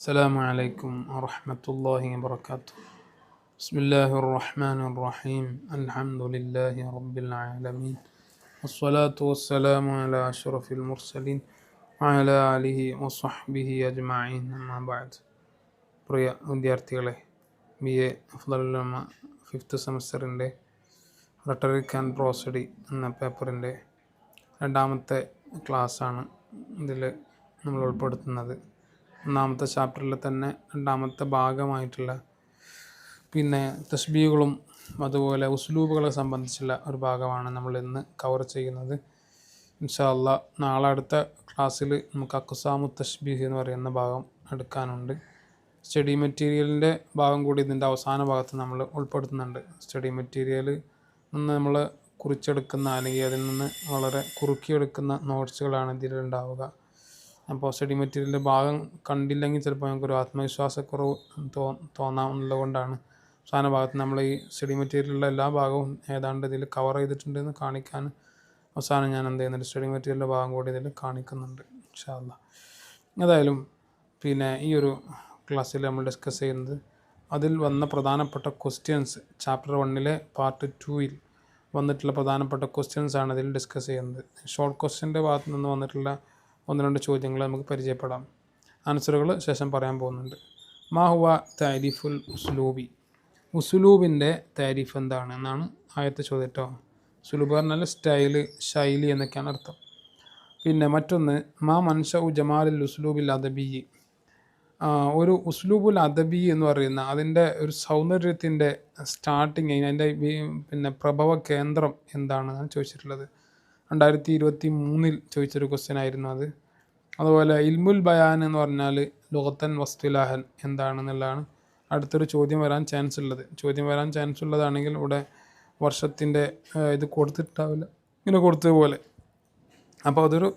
السلام عليكم ورحمة الله وبركاته. بسم الله الرحمن الرحيم. الحمد لله رب العالمين والصلاة والسلام على أشرف المرسلين وعلى آله وصحبه أجمعين. أما بعد. പ്രിയ വിദ്യാർത്ഥികളെ, BA Afzalul Ulama 5th സെമസ്റ്ററിൻ്റെ റട്ടറിക് ആൻഡ് പ്രോസഡി എന്ന പേപ്പറിൻ്റെ രണ്ടാമത്തെ ക്ലാസ്സാണ് ഇതിൽ നമ്മൾ ഉൾപ്പെടുത്തുന്നത്. ഒന്നാമത്തെ ചാപ്റ്ററിൽ തന്നെ രണ്ടാമത്തെ ഭാഗമായിട്ടുള്ള തശ്ബീഹുകളും അതുപോലെ ഉസ്ലൂബുകളെ സംബന്ധിച്ചുള്ള ഒരു ഭാഗമാണ് നമ്മൾ ഇന്ന് കവർ ചെയ്യുന്നത്. ഇൻഷാ അല്ലാഹ് നാളെ അടുത്ത ക്ലാസ്സിൽ നമുക്ക് അഖ്സാമു തശ്ബീഹ് എന്ന് പറയുന്ന ഭാഗം എടുക്കാനുണ്ട്. സ്റ്റഡി മെറ്റീരിയലിൻ്റെ ഭാഗം കൂടി ഇതിൻ്റെ അവസാന ഭാഗത്ത് നമ്മൾ ഉൾപ്പെടുത്തുന്നുണ്ട്. സ്റ്റഡി മെറ്റീരിയൽ നിന്ന് നമ്മൾ കുറിച്ചെടുക്കുന്ന അല്ലെങ്കിൽ അതിൽ നിന്ന് വളരെ കുറുക്കിയെടുക്കുന്ന നോട്ട്സുകളാണ് ഇതിലുണ്ടാവുക. അപ്പോൾ സ്റ്റഡി മെറ്റീരിയലിൻ്റെ ഭാഗം കണ്ടില്ലെങ്കിൽ ചിലപ്പോൾ ഞങ്ങൾക്കൊരു ആത്മവിശ്വാസക്കുറവ് തോന്നാവുന്നതുകൊണ്ടാണ് അവസാന ഭാഗത്ത് നമ്മൾ ഈ സ്റ്റഡി മെറ്റീരിയലിലുള്ള എല്ലാ ഭാഗവും ഏതാണ്ട് ഇതിൽ കവർ ചെയ്തിട്ടുണ്ടെന്ന് കാണിക്കാൻ അവസാനം ഞാൻ എന്ത് ചെയ്യുന്നുണ്ട്, സ്റ്റഡി മെറ്റീരിയലിൻ്റെ ഭാഗം കൂടി ഇതിൽ കാണിക്കുന്നുണ്ട് ഇൻഷാ അല്ലാഹ്. ഏതായാലും ഈ ഒരു ക്ലാസ്സിൽ നമ്മൾ ഡിസ്കസ് ചെയ്യുന്നത് അതിൽ വന്ന പ്രധാനപ്പെട്ട ക്വസ്റ്റ്യൻസ്, ചാപ്റ്റർ 1 പാർട്ട് 2 വന്നിട്ടുള്ള പ്രധാനപ്പെട്ട ക്വസ്റ്റ്യൻസ് ആണ് ഇതിൽ ഡിസ്കസ് ചെയ്യുന്നത്. ഷോർട്ട് ക്വസ്റ്റ്യൻ്റെ ഭാഗത്ത് നിന്ന് വന്നിട്ടുള്ള 1-2 ചോദ്യങ്ങൾ നമുക്ക് പരിചയപ്പെടാം. ആൻസറുകൾ ശേഷം പറയാൻ പോകുന്നുണ്ട്. മാ ഹുവ താരിഫുൽ ഉസ്ലൂബി, ഉസ്ലൂബിൻ്റെ താരിഫ് എന്താണ് എന്നാണ് ആദ്യത്തെ ചോദ്യം കേട്ടോ. ഉസ്ലൂബ് പറഞ്ഞാൽ സ്റ്റൈല്, ശൈലി എന്നൊക്കെയാണ് അർത്ഥം. മറ്റൊന്ന് മാ മൻഷഉ ജമാലുൽ ഉസ്ലൂബിൽ അദബി, ഒരു ഉസ്ലൂബുൽ അദബി എന്ന് പറയുന്ന അതിൻ്റെ ഒരു സൗന്ദര്യത്തിൻ്റെ സ്റ്റാർട്ടിങ്, അതിൻ്റെ പ്രഭവ കേന്ദ്രം എന്താണെന്നാണ് ചോദിച്ചിട്ടുള്ളത്. 2023 ചോദിച്ചൊരു ക്വസ്റ്റ്യൻ ആയിരുന്നു അത്. അതുപോലെ ഇൽമുൽ ബയാൻ എന്ന് പറഞ്ഞാൽ ലുഗത്തൻ വസ്തുലാഹൻ എന്താണെന്നുള്ളതാണ് അടുത്തൊരു ചോദ്യം വരാൻ ചാൻസ് ഉള്ളത്. ചോദ്യം വരാൻ ചാൻസ് ഉള്ളതാണെങ്കിൽ ഇവിടെ വർഷത്തിൻ്റെ ഇത് കൊടുത്തിട്ടാവില്ല, ഇങ്ങനെ കൊടുത്തതുപോലെ. അപ്പോൾ അതൊരു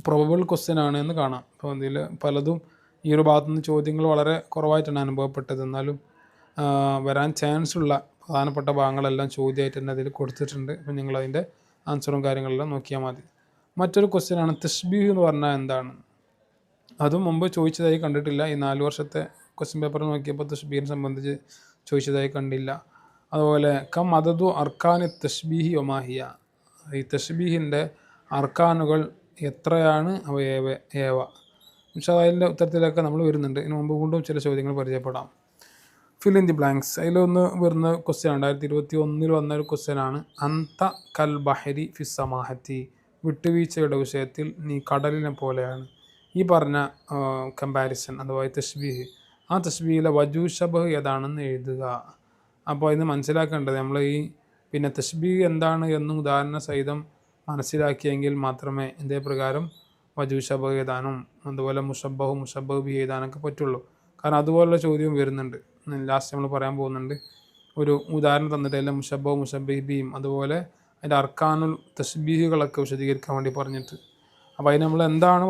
പ്രൊബബിൾ ക്വസ്റ്റ്യൻ ആണ് എന്ന് കാണാം. അപ്പോൾ അതിൽ പലതും ഈ ഒരു ഭാഗത്തുനിന്ന് ചോദ്യങ്ങൾ വളരെ കുറവായിട്ടാണ് അനുഭവപ്പെട്ടത്. എന്നാലും വരാൻ ചാൻസ് ഉള്ള പ്രധാനപ്പെട്ട ഭാഗങ്ങളെല്ലാം ചോദ്യമായിട്ട് തന്നെ അതിൽ കൊടുത്തിട്ടുണ്ട്. അപ്പോൾ നിങ്ങളതിൻ്റെ ആൻസറും കാര്യങ്ങളെല്ലാം നോക്കിയാൽ മതി. മറ്റൊരു ക്വസ്റ്റ്യനാണ് തശ്ബീഹ് എന്ന് പറഞ്ഞാൽ എന്താണ്. അതും മുമ്പ് ചോദിച്ചതായി കണ്ടിട്ടില്ല. ഈ 4 വർഷത്തെ ക്വസ്റ്റ്യൻ പേപ്പർ നോക്കിയപ്പോൾ തശ്ബീഹിനെ സംബന്ധിച്ച് ചോദിച്ചതായി കണ്ടില്ല. അതുപോലെ കം അദദു അർക്കാനി തശ്ബീഹി ഒമാഹിയ, ഈ തശ്ബീഹിൻ്റെ അർക്കാനുകൾ എത്രയാണ്, അവ ഏവ. പക്ഷേ അതിൻ്റെ ഉത്തരത്തിലൊക്കെ നമ്മൾ വരുന്നുണ്ട്. ഇതിന് മുമ്പ് വീണ്ടും ചില ചോദ്യങ്ങൾ പരിചയപ്പെടാം. Fill in the blanks. അതിലൊന്ന് വരുന്ന ക്വസ്റ്റ്യൻ 2021 വന്ന ഒരു ക്വസ്റ്റ്യനാണ്. അന്ത കൽ ബഹരി ഫിസ് സമാഹത്തി, വിട്ടുവീഴ്ചയുടെ വിഷയത്തിൽ നീ കടലിനെ പോലെയാണ്. ഈ പറഞ്ഞ കമ്പാരിസൺ അഥവാ തശ്ബീഹ്, ആ തശ്ബീഹിലെ വജൂ ശബഹ് ഏതാണെന്ന് എഴുതുക. അപ്പോൾ ഇത് മനസ്സിലാക്കേണ്ടത് നമ്മൾ തശ്ബീഹ് എന്താണ് എന്നും ഉദാഹരണ സഹിതം മനസ്സിലാക്കിയെങ്കിൽ മാത്രമേ ഇതേ പ്രകാരം വജൂ ശബഹ് എഴുതാനും അതുപോലെ മുഷബ്ബഹ് ബി എഴുതാനൊക്കെ പറ്റുള്ളൂ. കാരണം അതുപോലുള്ള ചോദ്യവും വരുന്നുണ്ട്. ലാസ്റ്റ് നമ്മൾ പറയാൻ പോകുന്നുണ്ട്. ഒരു ഉദാഹരണം തന്നിട്ട് എല്ലാം മുഷബ്ബഹ് ബിയും അതുപോലെ അതിൻ്റെ അർക്കാനുൽ തശ്ബീഹുകളൊക്കെ വിശദീകരിക്കാൻ വേണ്ടി പറഞ്ഞിട്ട്, അപ്പോൾ അതിന് നമ്മൾ എന്താണ്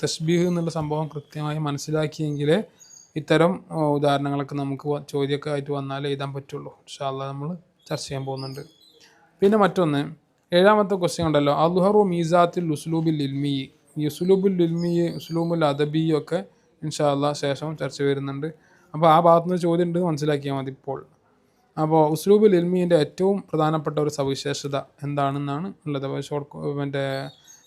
തശ്ബീഹ് എന്നുള്ള സംഭവം കൃത്യമായി മനസ്സിലാക്കിയെങ്കിലേ ഇത്തരം ഉദാഹരണങ്ങളൊക്കെ നമുക്ക് ചോദ്യമൊക്കെ ആയിട്ട് വന്നാലേ എഴുതാൻ പറ്റുള്ളൂ. ഇൻഷാ അല്ലാഹ് നമ്മൾ ചർച്ച ചെയ്യാൻ പോകുന്നുണ്ട്. മറ്റൊന്ന് 7ാമത്തെ ക്വസ്റ്റ്യൻ ഉണ്ടല്ലോ, അദ്ഹറു മീസാത്തിൽ ഉസ്ലൂബിൽ ഇൽമി, ഈ ഉസ്ലൂബുൽ ഇൽമി ഉസ്ലൂബുൽ അദബി ഒക്കെ ഇൻഷാ അല്ലാഹ് ശേഷം ചർച്ച വരുന്നുണ്ട്. അപ്പോൾ ആ ഭാഗത്തുനിന്ന് ചോദ്യം ഉണ്ട്, മനസ്സിലാക്കിയാൽ മതി ഇപ്പോൾ. അപ്പോൾ ഉസ്ലൂബുൽ ഇൽമീൻ്റെ ഏറ്റവും പ്രധാനപ്പെട്ട ഒരു സവിശേഷത എന്താണെന്നാണ് ഉള്ളത്.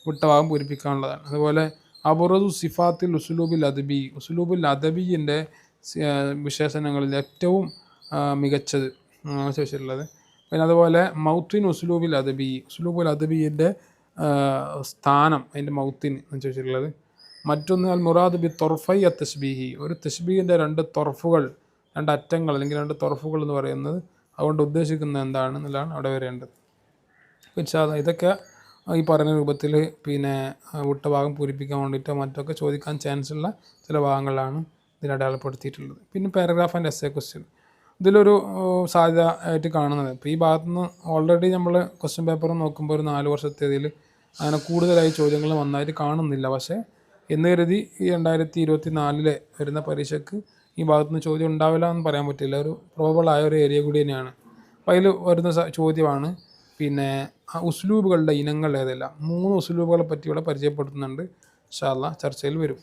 വിട്ട ഭാഗം പൂരിപ്പിക്കാനുള്ളതാണ്. അതുപോലെ അബുറദു സിഫാത്തിൽ ഉസ്ലൂബുൽ അദബി, ഉസ്ലൂബുൽ അദബിൻ്റെ വിശേഷണങ്ങളിൽ ഏറ്റവും മികച്ചത് ചോദിച്ചിട്ടുള്ളത്. അതുപോലെ മൗത്തിൻ ഉസ്ലൂബുൽ അദബി, ഉസ്ലൂബുൽ അദബിൻ്റെ സ്ഥാനം, അതിൻ്റെ മൗത്തിന് ചോദിച്ചിട്ടുള്ളത്. മറ്റൊന്ന് അൽ മുറാദ് ബി തൊർഫൈ അ തശ്ബീഹി, ഒരു തശ്ബീഹിൻ്റെ 2 തൊർഫുകൾ, 2 അറ്റങ്ങൾ അല്ലെങ്കിൽ 2 തൊർഫുകൾ എന്ന് പറയുന്നത് അതുകൊണ്ട് ഉദ്ദേശിക്കുന്നത് എന്താണെന്നുള്ളതാണ് അവിടെ വരേണ്ടത്. ഇതൊക്കെ ഈ പറയുന്ന രൂപത്തിൽ വിട്ട ഭാഗം പൂരിപ്പിക്കാൻ വേണ്ടിയിട്ടോ മറ്റൊക്കെ ചോദിക്കാൻ ചാൻസ് ഉള്ള ചില ഭാഗങ്ങളാണ് ഇതിൽ അടയാളപ്പെടുത്തിയിട്ടുള്ളത്. പാരഗ്രാഫ് ആൻഡ് എസ്സേ ക്വസ്റ്റ്യൻ ഇതിലൊരു സാധ്യത ആയിട്ട് കാണുന്നത്. ഇപ്പോൾ ഈ ഭാഗത്തുനിന്ന് ഓൾറെഡി നമ്മൾ ക്വസ്റ്റ്യൻ പേപ്പർ നോക്കുമ്പോൾ ഒരു 4 വർഷത്തേതിൽ അങ്ങനെ കൂടുതലായി ചോദ്യങ്ങൾ വന്നായിട്ട് കാണുന്നില്ല. പക്ഷേ എന്ന് കരുതി ഈ 2024 വരുന്ന പരീക്ഷയ്ക്ക് ഈ ഭാഗത്തുനിന്ന് ചോദ്യം ഉണ്ടാവില്ല എന്ന് പറയാൻ പറ്റില്ല. ഒരു പ്രോബബിളായ ഒരു ഏരിയ കൂടി തന്നെയാണ്. അപ്പോൾ അതിൽ വരുന്ന ചോദ്യമാണ് ഉസ്ലൂബുകളുടെ ഇനങ്ങൾ ഏതെല്ലാം. 3 ഉസ്ലൂബുകളെ പറ്റി ഇവിടെ പരിചയപ്പെടുത്തുന്നുണ്ട്. ഇൻഷാ അല്ലാഹ് ചർച്ചയിൽ വരും.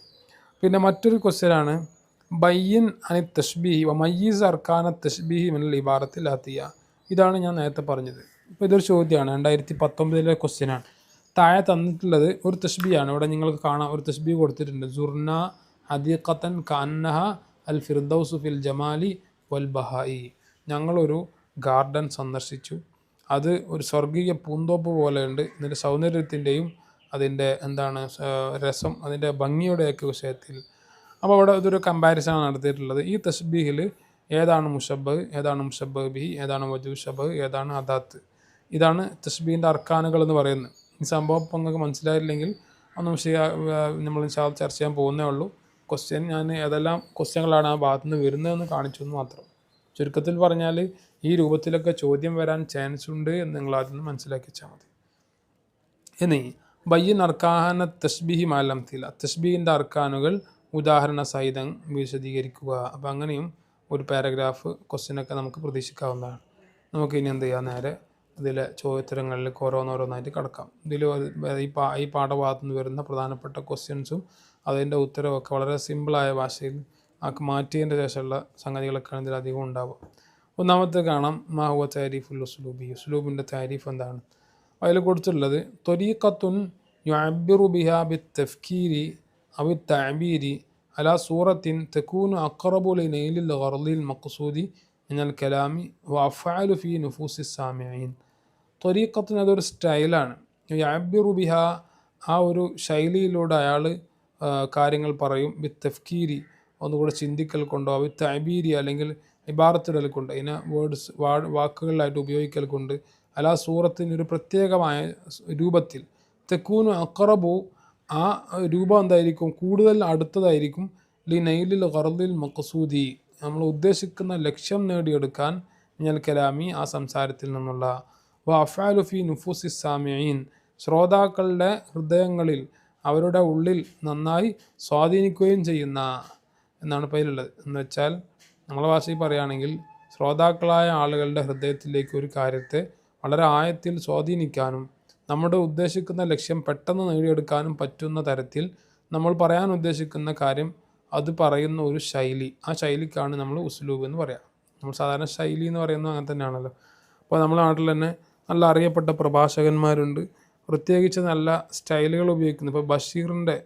പിന്നെ മറ്റൊരു ക്വസ്റ്റ്യനാണ് ബയ്യൻ അനി തഷ്ബീഹി വ മയ്യീസ് അർക്കാന തഷ്ബീഹി മിനൽ ഇബാറത്തിൽ ആത്തിയ. ഇതാണ് ഞാൻ നേരത്തെ പറഞ്ഞത്. ഇപ്പോൾ ഇതൊരു ചോദ്യമാണ്, 2019 ക്വസ്റ്റ്യനാണ്. താഴെ തന്നിട്ടുള്ളത് ഒരു തഷ്ബിയാണ്. ഇവിടെ നിങ്ങൾക്ക് കാണാം, ഒരു തഷ്ബി കൊടുത്തിട്ടുണ്ട്. സുർന ഹദീഖത്തൻ കഅന്നഹ അൽ ഫിർദൗസു ഫിൽ ജമാലി വൽ ബഹായി. ഞങ്ങളൊരു ഗാർഡൻ സന്ദർശിച്ചു, അത് ഒരു സ്വർഗീയ പൂന്തോപ്പ് പോലെയുണ്ട്. ഇതിൻ്റെ സൗന്ദര്യത്തിൻ്റെയും അതിൻ്റെ രസം, അതിൻ്റെ ഭംഗിയുടെയൊക്കെ വിഷയത്തിൽ. അപ്പോൾ അവിടെ ഇതൊരു കമ്പാരിസൺ നടത്തിയിട്ടുള്ളത്. ഈ തഷ്ബീഹിൽ ഏതാണ് മുഷബ്ബഹ്, ഏതാണ് മുഷബ്ബഹ് ബിഹി, ഏതാണ് വജൂ ഷബഹ്, ഏതാണ് അദാത്ത്. ഇതാണ് തഷ്ബീഹിൻ്റെ അർക്കാനുകൾ എന്ന് പറയുന്നത്. ഈ സംഭവം ഇപ്പോൾ നിങ്ങൾക്ക് മനസ്സിലായില്ലെങ്കിൽ ഒന്നും നമ്മൾ ചർച്ച ചെയ്യാൻ പോകുന്നേ ഉള്ളൂ. ക്വസ്റ്റ്യൻ ഞാൻ ഏതെല്ലാം ക്വസ്റ്റ്യനുകളാണ് ആ ഭാഗത്തു നിന്ന് വരുന്നതെന്ന് കാണിച്ചു എന്ന് മാത്രം. ചുരുക്കത്തിൽ പറഞ്ഞാൽ ഈ രൂപത്തിലൊക്കെ ചോദ്യം വരാൻ ചാൻസ് ഉണ്ട് എന്ന് നിങ്ങൾ ആദ്യം മനസ്സിലാക്കി വെച്ചാൽ മതി. ഇനി ബയ്യൻ അർക്കാന തഷ്ബീഹി മാലം തില, തഷ്ബീഹിൻ്റെ അർക്കാനുകൾ ഉദാഹരണ സഹിതം വിശദീകരിക്കുക. അപ്പോൾ അങ്ങനെയും ഒരു പാരഗ്രാഫ് ക്വസ്റ്റ്യനൊക്കെ നമുക്ക് പ്രതീക്ഷിക്കാവുന്നതാണ്. നമുക്ക് ഇനി എന്ത് ചെയ്യാം, നേരെ ഇതിലെ ചോദ്യോത്തരങ്ങളിലേക്ക് ഓരോന്നോരോന്നായിട്ട് കിടക്കാം. ഇതിൽ ഈ പാഠഭാഗത്തു നിന്ന് വരുന്ന പ്രധാനപ്പെട്ട ക്വസ്റ്റ്യൻസും അതിൻ്റെ ഉത്തരവൊക്കെ വളരെ സിമ്പിളായ ഭാഷയിൽ മാറ്റിയതിൻ്റെ ശേഷമുള്ള സംഗതികളൊക്കെയാണ് ഇതിലധികം ഉണ്ടാവുക. ഒന്നാമത്തെ കാണാം മാഹുവ താരീഫുൽ ഉസ്ലൂബി, ഉസ്ലൂബിൻ്റെ താരീഫ് എന്താണ്. അതിൽ കൊടുത്തിട്ടുള്ളത് ത്വരീഖത്തുൻ യുഅബ്ബിറു ബിഹാ ബിത്തഫ്കീരി അവ തഅബീരി അലാ സൂറത്തിൻ തകൂനു അഖറബു ലിനൈലിൽ ഗർദിൽ മഖ്സൂദി മിനൽ കലാമി വ അഫ്അലു ഫീ നുഫൂസി സാമിഈൻ. ത്വരീഖത്തിന് അതൊരു സ്റ്റൈലാണ്. യുഅബ്ബിറു ബിഹാ, ആ ഒരു ശൈലിയിലൂടെ അയാൾ കാര്യങ്ങൾ പറയും. ബിത്തഫ്കീരി, ഒന്നുകൂടെ ചിന്തിക്കൽ കൊണ്ടോ, അവ തഅബീരി അല്ലെങ്കിൽ ഇബാറത്തിടൽ കൊണ്ട്, അതിനെ വാക്കുകളിലായിട്ട് ഉപയോഗിക്കൽ കൊണ്ട്, അലാ സൂറത്തിനൊരു പ്രത്യേകമായ രൂപത്തിൽ, തെക്കൂനു അഖറബു, ആ രൂപം എന്തായിരിക്കും, കൂടുതൽ അടുത്തതായിരിക്കും, ലി നൈലിൽ ഗർദിൽ മഖ്സൂദി, നമ്മൾ ഉദ്ദേശിക്കുന്ന ലക്ഷ്യം നേടിയെടുക്കാൻ, മിനൽ കലാമി, ആ സംസാരത്തിൽ നിന്നുള്ള, വ അഫ്അലു ഫീ നുഫൂസി സാമിഈൻ, ശ്രോതാക്കളുടെ ഹൃദയങ്ങളിൽ, അവരുടെ ഉള്ളിൽ നന്നായി സ്വാധീനിക്കുകയും ചെയ്യുന്ന എന്നാണ് ഇപ്പോൾ അതിലുള്ളത്. എന്ന് വെച്ചാൽ നമ്മളെ ഭാഷയിൽ പറയുകയാണെങ്കിൽ ശ്രോതാക്കളായ ആളുകളുടെ ഹൃദയത്തിലേക്ക് ഒരു കാര്യത്തെ വളരെ ആഴത്തിൽ സ്വാധീനിക്കാനും നമ്മുടെ ഉദ്ദേശിക്കുന്ന ലക്ഷ്യം പെട്ടെന്ന് നേടിയെടുക്കാനും പറ്റുന്ന തരത്തിൽ നമ്മൾ പറയാൻ ഉദ്ദേശിക്കുന്ന കാര്യം അത് പറയുന്ന ഒരു ശൈലി, ആ ശൈലിക്കാണ് നമ്മൾ ഉസ്ലൂബ് എന്ന് പറയാം. നമ്മൾ സാധാരണ ശൈലി എന്ന് പറയുന്നത് അങ്ങനെ തന്നെയാണല്ലോ. അപ്പോൾ നമ്മുടെ നാട്ടിൽ തന്നെ നല്ല അറിയപ്പെട്ട പ്രഭാഷകന്മാരുണ്ട്, പ്രത്യേകിച്ച് നല്ല സ്റ്റൈലുകൾ ഉപയോഗിക്കുന്നു. ഇപ്പോൾ ബഷീറിൻ്റെ,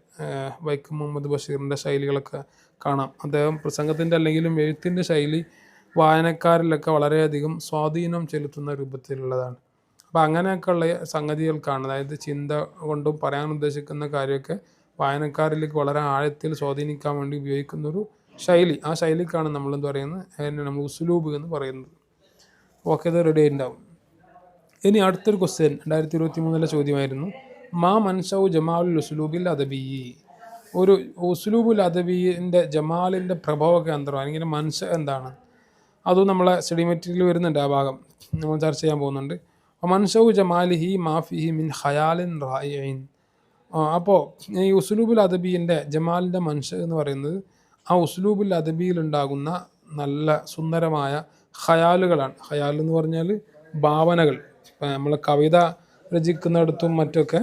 വൈക്കം മുഹമ്മദ് ബഷീറിൻ്റെ ശൈലികളൊക്കെ കാണാം. അദ്ദേഹം പ്രസംഗത്തിൻ്റെ അല്ലെങ്കിലും എഴുത്തിൻ്റെ ശൈലി വായനക്കാരിലൊക്കെ വളരെയധികം സ്വാധീനം ചെലുത്തുന്ന രൂപത്തിലുള്ളതാണ്. അപ്പോൾ അങ്ങനെയൊക്കെയുള്ള സംഗതികൾക്കാണ്, അതായത് ചിന്ത കൊണ്ടും പറയാൻ ഉദ്ദേശിക്കുന്ന കാര്യമൊക്കെ വായനക്കാരിലേക്ക് വളരെ ആഴത്തിൽ സ്വാധീനിക്കാൻ വേണ്ടി ഉപയോഗിക്കുന്നൊരു ശൈലി. ആ ശൈലിക്കാണ് നമ്മളെന്ത് പറയുന്നത്, അതിനെ നമ്മൾ ഉസ്ലൂബ് എന്ന് പറയുന്നത്. ഓക്കെ, ഇത് റെഡി ആയിട്ടുണ്ടാവും. ഇനി അടുത്തൊരു ക്വസ്റ്റ്യൻ 2023 ചോദ്യമായിരുന്നു. മാ മൻഷൗ ജമാലുൽ ഉസ്ലൂബിൽ അദബി. ഒരു ഉസ്ലൂബുൽ അദബിൻ്റെ ജമാലിൻ്റെ പ്രഭവ കേന്ദ്രം അല്ലെങ്കിൽ മൻഷ എന്താണ്, അതും നമ്മളെ സ്റ്റഡി മെറ്റീരിയൽ വരുന്നുണ്ട്, ആ ഭാഗം നമ്മൾ ചർച്ച ചെയ്യാൻ പോകുന്നുണ്ട്. മൻഷൗ ജമാലിഹി മാഫിഹി മിൻ ഖയാലിൻ റായിഇൻ. അപ്പോൾ ഈ ഉസ്ലൂബുൽ അദബിൻ്റെ ജമാലിൻ്റെ മൻഷ എന്ന് പറയുന്നത് ആ ഉസ്ലൂബുൽ അദബിയിലുണ്ടാകുന്ന നല്ല സുന്ദരമായ ഖയാലുകളാണ്. ഖയാൽ എന്ന് പറഞ്ഞാൽ ഭാവനകൾ. നമ്മൾ കവിത രചിക്കുന്നിടത്തും മറ്റൊക്കെ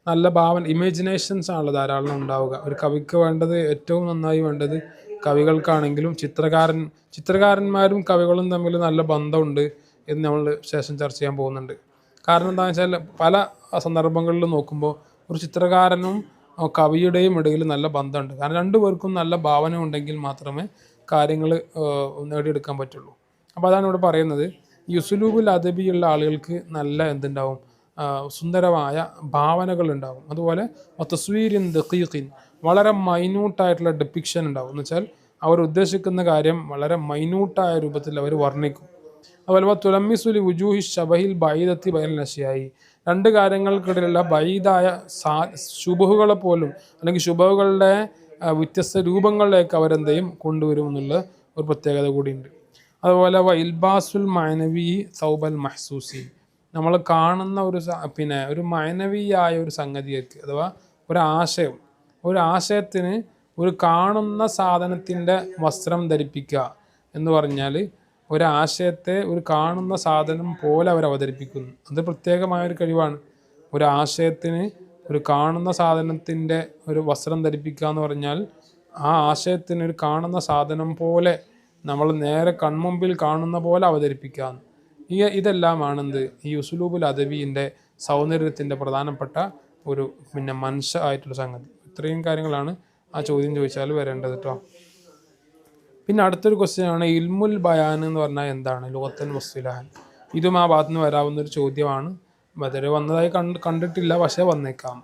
നല്ല ഭാവന, ഇമാജിനേഷൻസ് ആണല്ലോ ധാരാളം ഉണ്ടാവുക. ഒരു കവിക്ക് വേണ്ടത്, ഏറ്റവും നന്നായി വേണ്ടത് കവികൾക്കാണെങ്കിലും ചിത്രകാരന്മാരും കവികളും തമ്മിൽ നല്ല ബന്ധമുണ്ട് എന്ന് നമ്മൾ ശേഷം ചർച്ച ചെയ്യാൻ പോകുന്നുണ്ട്. കാരണം എന്താണെന്ന് വെച്ചാൽ പല സന്ദർഭങ്ങളിലും നോക്കുമ്പോൾ ഒരു ചിത്രകാരനും കവിയുടെയും ഇടയിൽ നല്ല ബന്ധമുണ്ട്. കാരണം രണ്ടുപേർക്കും നല്ല ഭാവന ഉണ്ടെങ്കിൽ മാത്രമേ കാര്യങ്ങൾ നേടിയെടുക്കാൻ പറ്റുള്ളൂ. അപ്പോൾ അതാണ് ഇവിടെ പറയുന്നത്. ഈ ഉസ്ലൂബുൽ അദബിയുള്ള ആളുകൾക്ക് നല്ല എന്തുണ്ടാവും, സുന്ദരമായ ഭാവനകൾ ഉണ്ടാകും. അതുപോലെ തസ്വീരിൻ ദഖീഖിൻ, വളരെ മൈന്യൂട്ടായിട്ടുള്ള ഡെപ്പിക്ഷൻ ഉണ്ടാകും. എന്ന് വെച്ചാൽ അവർ ഉദ്ദേശിക്കുന്ന കാര്യം വളരെ മൈന്യൂട്ടായ രൂപത്തിൽ അവർ വർണ്ണിക്കും. അതുപോലെ തുലമ്മിസുലി ഉജൂഹി ഷബഹിൽ ബൈദത്തി ബൈൽ നശിയായി, രണ്ട് കാര്യങ്ങൾക്കിടയിലുള്ള ബൈദായ ശുബഹുകളെ പോലും അല്ലെങ്കിൽ ശുബഹുകളുടെ വ്യത്യസ്ത രൂപങ്ങളിലേക്ക് അവരെന്തെയും കൊണ്ടുവരും എന്നുള്ള ഒരു പ്രത്യേകത കൂടിയുണ്ട്. അതുപോലെ ഇൽബാസുൽ മഅനവി സൗബൽ മഹ്സൂസി, നമ്മൾ കാണുന്ന ഒരു മഅനവിയായ ഒരു സംഗതിക്ക്, അഥവാ ഒരാശയത്തിന് ഒരു കാണുന്ന സാധനത്തിൻ്റെ വസ്ത്രം ധരിപ്പിക്കുക എന്ന് പറഞ്ഞാൽ ഒരാശയത്തെ ഒരു കാണുന്ന സാധനം പോലെ അവർ അവതരിപ്പിക്കുന്നു. അത് പ്രത്യേകമായൊരു കഴിവാണ്. ഒരാശയത്തിന് ഒരു കാണുന്ന സാധനത്തിൻ്റെ ഒരു വസ്ത്രം ധരിപ്പിക്കുക എന്ന് പറഞ്ഞാൽ ആ ആശയത്തിനൊരു കാണുന്ന സാധനം പോലെ നമ്മൾ നേരെ കൺമുമ്പിൽ കാണുന്ന പോലെ അവതരിപ്പിക്കാം. ഇതെല്ലാമാണെന്ത് ഈ ഉസ്ലൂബുൽ അദവിൻ്റെ സൗന്ദര്യത്തിൻ്റെ പ്രധാനപ്പെട്ട ഒരു മനുഷ്യ ആയിട്ടുള്ള സംഗതി. ഇത്രയും കാര്യങ്ങളാണ് ആ ചോദ്യം ചോദിച്ചാൽ വരേണ്ടത് കേട്ടോ. പിന്നെ അടുത്തൊരു ക്വസ്റ്റ്യൻ ആണ് ഇൽമുൽ ബയാൻ എന്ന് പറഞ്ഞാൽ എന്താണ്? ലുഗത്തൻ വസ്തിലാഹൻ. ഇതും ആ ഭാഗത്ത് നിന്ന് വരാവുന്നൊരു ചോദ്യമാണ്. ബദർ വന്നതായി കണ്ടിട്ടില്ല, പക്ഷേ വന്നേക്കാം.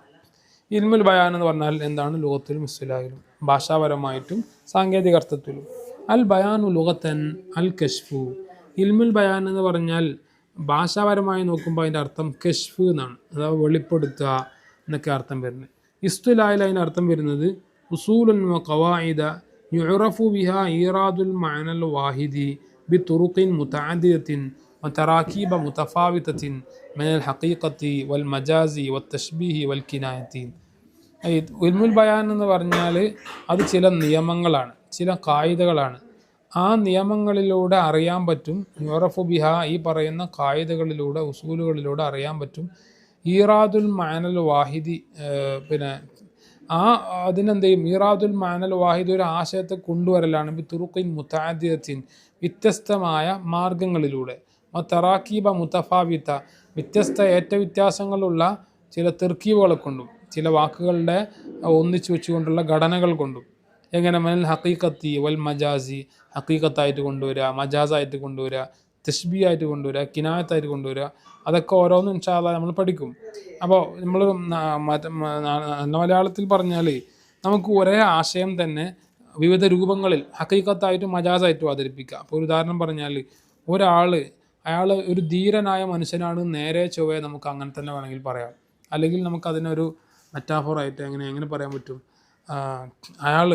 ഇൽമുൽ ബയാൻ എന്ന് പറഞ്ഞാൽ എന്താണ്? ലുഗത്തിലും വസ്തിലാഹിലും, ഭാഷാപരമായിട്ടും സാങ്കേതിക അർത്ഥത്തിലും. അൽ ബയാനു ലുഗത്തൻ അൽ കശ്ഫു. ഇൽമുൽ ബയാൻ എന്ന് പറഞ്ഞാൽ ഭാഷാപരമായി നോക്കുമ്പോൾ അതിൻ്റെ അർത്ഥം കശ്ഫ് എന്നാണ്, അഥവാ വെളിപ്പെടുത്തുക എന്നൊക്കെ അർത്ഥം വരുന്നത്. ഇസ്തുലായിൽ അതിൻ്റെ അർത്ഥം വരുന്നത് ഉസൂലുൻ വ ഖവാഇദ യുറഫു ബിഹ ഈറാദുൽ മഅനൽ വാഹിദി ബിതുറുഖിൻ മുതഅദ്ദിദത്തിൻ വതറാകീബ മുതഫാവിതത്തിൻ മിനൽ ഹഖീഖത്തി വൽ മജാസി വത്തശ്ബീഹി വൽ കിനായത്തി. ഇൽമുൽ ബയാൻ എന്ന് പറഞ്ഞാൽ അത് ചില നിയമങ്ങളാണ്, ചില കായികകളാണ്. ആ നിയമങ്ങളിലൂടെ അറിയാൻ പറ്റും. യുറഫു ബിഹ ഈ പറയുന്ന കായികകളിലൂടെ, ഉസൂലുകളിലൂടെ അറിയാൻ പറ്റും. ഈറാദുൽ മഅനൽ വാഹിദി അതിനെന്ത് ചെയ്യും? ഈറാദുൽ മഅനൽ വാഹിദ് ഒരു ആശയത്തെ കൊണ്ടുവരലാണ്. തുറുഖിൻ മുതഅദ്ദിദത്തിൻ വ്യത്യസ്തമായ മാർഗങ്ങളിലൂടെ, തറാക്കീബ മുതഫാവിത വ്യത്യസ്ത ഏറ്റവ്യത്യാസങ്ങളുള്ള ചില തെർക്കീബുകളെ കൊണ്ടും, ചില വാക്കുകളുടെ ഒന്നിച്ചു വെച്ചുകൊണ്ടുള്ള ഘടനകൾ കൊണ്ടും. എങ്ങനെ? മനൽ ഹഖീഖത്തി വൽ മജാസി, ഹഖീഖത്തായിട്ട് കൊണ്ടുവരിക, മജാസായിട്ട് കൊണ്ടുവരിക, തശ്ബീഹ് ആയിട്ട് കൊണ്ടുവരിക, കിനായത്തായിട്ട് കൊണ്ടുവരിക. അതൊക്കെ ഓരോന്നും ഇൻഷാ അല്ലാഹ് നമ്മൾ പഠിക്കും. അപ്പോൾ നമ്മൾ മലയാളത്തിൽ പറഞ്ഞാൽ നമുക്ക് ഒരേ ആശയം തന്നെ വിവിധ രൂപങ്ങളിൽ ഹഖീഖത്തായിട്ടും മജാസായിട്ടും അവതരിപ്പിക്കുക. അപ്പോൾ ഒരു ഉദാഹരണം പറഞ്ഞാൽ, അയാൾ ഒരു ധീരനായ മനുഷ്യനാണ്, നേരെ ചൊവ്വേ നമുക്ക് അങ്ങനെ തന്നെ വേണമെങ്കിൽ പറയാം. അല്ലെങ്കിൽ നമുക്കതിനൊരു മെറ്റാഫോറായിട്ട് എങ്ങനെ പറയാൻ പറ്റും? അയാൾ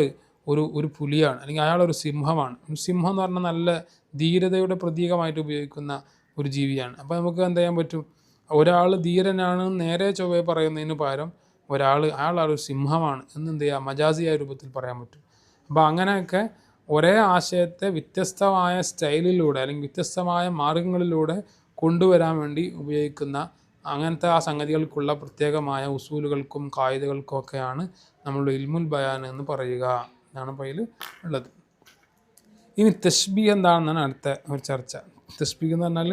ഒരു പുലിയാണ്, അല്ലെങ്കിൽ അയാളൊരു സിംഹമാണ്. സിംഹം എന്ന് പറഞ്ഞാൽ നല്ല ധീരതയുടെ പ്രതീകമായിട്ട് ഉപയോഗിക്കുന്ന ഒരു ജീവിയാണ്. അപ്പോൾ നമുക്ക് എന്ത് ചെയ്യാൻ പറ്റും? ഒരാൾ ധീരനാണ് നേരെ ചൊവ്വേ പറയുന്നതിന് പകരം അയാളൊരു സിംഹമാണ് എന്നെന്ത് ചെയ്യുക? മജാസിയായ രൂപത്തിൽ പറയാൻ പറ്റും. അപ്പോൾ അങ്ങനെയൊക്കെ ഒരേ ആശയത്തെ വ്യത്യസ്തമായ സ്റ്റൈലിലൂടെ അല്ലെങ്കിൽ വ്യത്യസ്തമായ മാർഗങ്ങളിലൂടെ കൊണ്ടുവരാൻ വേണ്ടി ഉപയോഗിക്കുന്ന അങ്ങനത്തെ ആ സംഗതികൾക്കുള്ള പ്രത്യേകമായ ഉസൂലുകൾക്കും കായികകൾക്കും ഒക്കെയാണ് നമ്മൾ ഇൽമുൽ ബയാൻ എന്ന് പറയുക. എന്നാണ് അപ്പോൾ അതിൽ ഉള്ളത്. ഇനി തശ്ബീഹ് എന്താണെന്നാണ് അടുത്ത ഒരു ചർച്ച. തശ്ബീഹ് എന്ന് പറഞ്ഞാൽ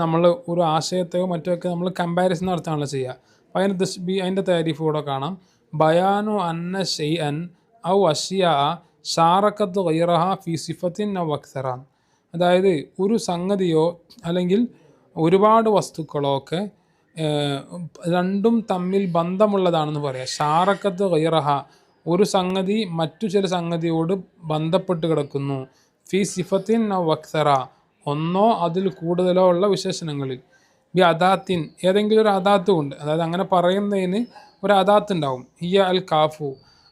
നമ്മൾ ഒരു ആശയത്തെയോ മറ്റോ ഒക്കെ നമ്മൾ കമ്പാരിസൺ നടത്താണല്ലോ ചെയ്യുക. അപ്പോൾ അതിൻ്റെ താരീഫ് കൂടെ കാണാം. ബയാനു അന്ന ഷൈഅൻ ഔ അഷ്യാ ഷാറക്കത്ത് ഗൈറഹ ഫി സിഫത്തിൻ ഔ അക്സറാൻ. അതായത് ഒരു സംഗതിയോ അല്ലെങ്കിൽ ഒരുപാട് വസ്തുക്കളോ ഒക്കെ രണ്ടും തമ്മിൽ ബന്ധമുള്ളതാണെന്ന് പറയാം. ഷാറക്കത്ത് ഗൈറഹ ഒരു സംഗതി മറ്റു ചില സംഗതിയോട് ബന്ധപ്പെട്ട് കിടക്കുന്നു. ഫി സിഫത്തിൻ ഔ അക്സറ ഒന്നോ അതിൽ കൂടുതലോ ഉള്ള വിശേഷണങ്ങളിൽ. ബി അദാത്തിൻ ഏതെങ്കിലും ഒരു അദാത്ത് കൊണ്ട്, അതായത് അങ്ങനെ പറയുന്നതിന് ഒരു അദാത്ത് ഉണ്ടാവും. ഹിയ അൽ കാഫു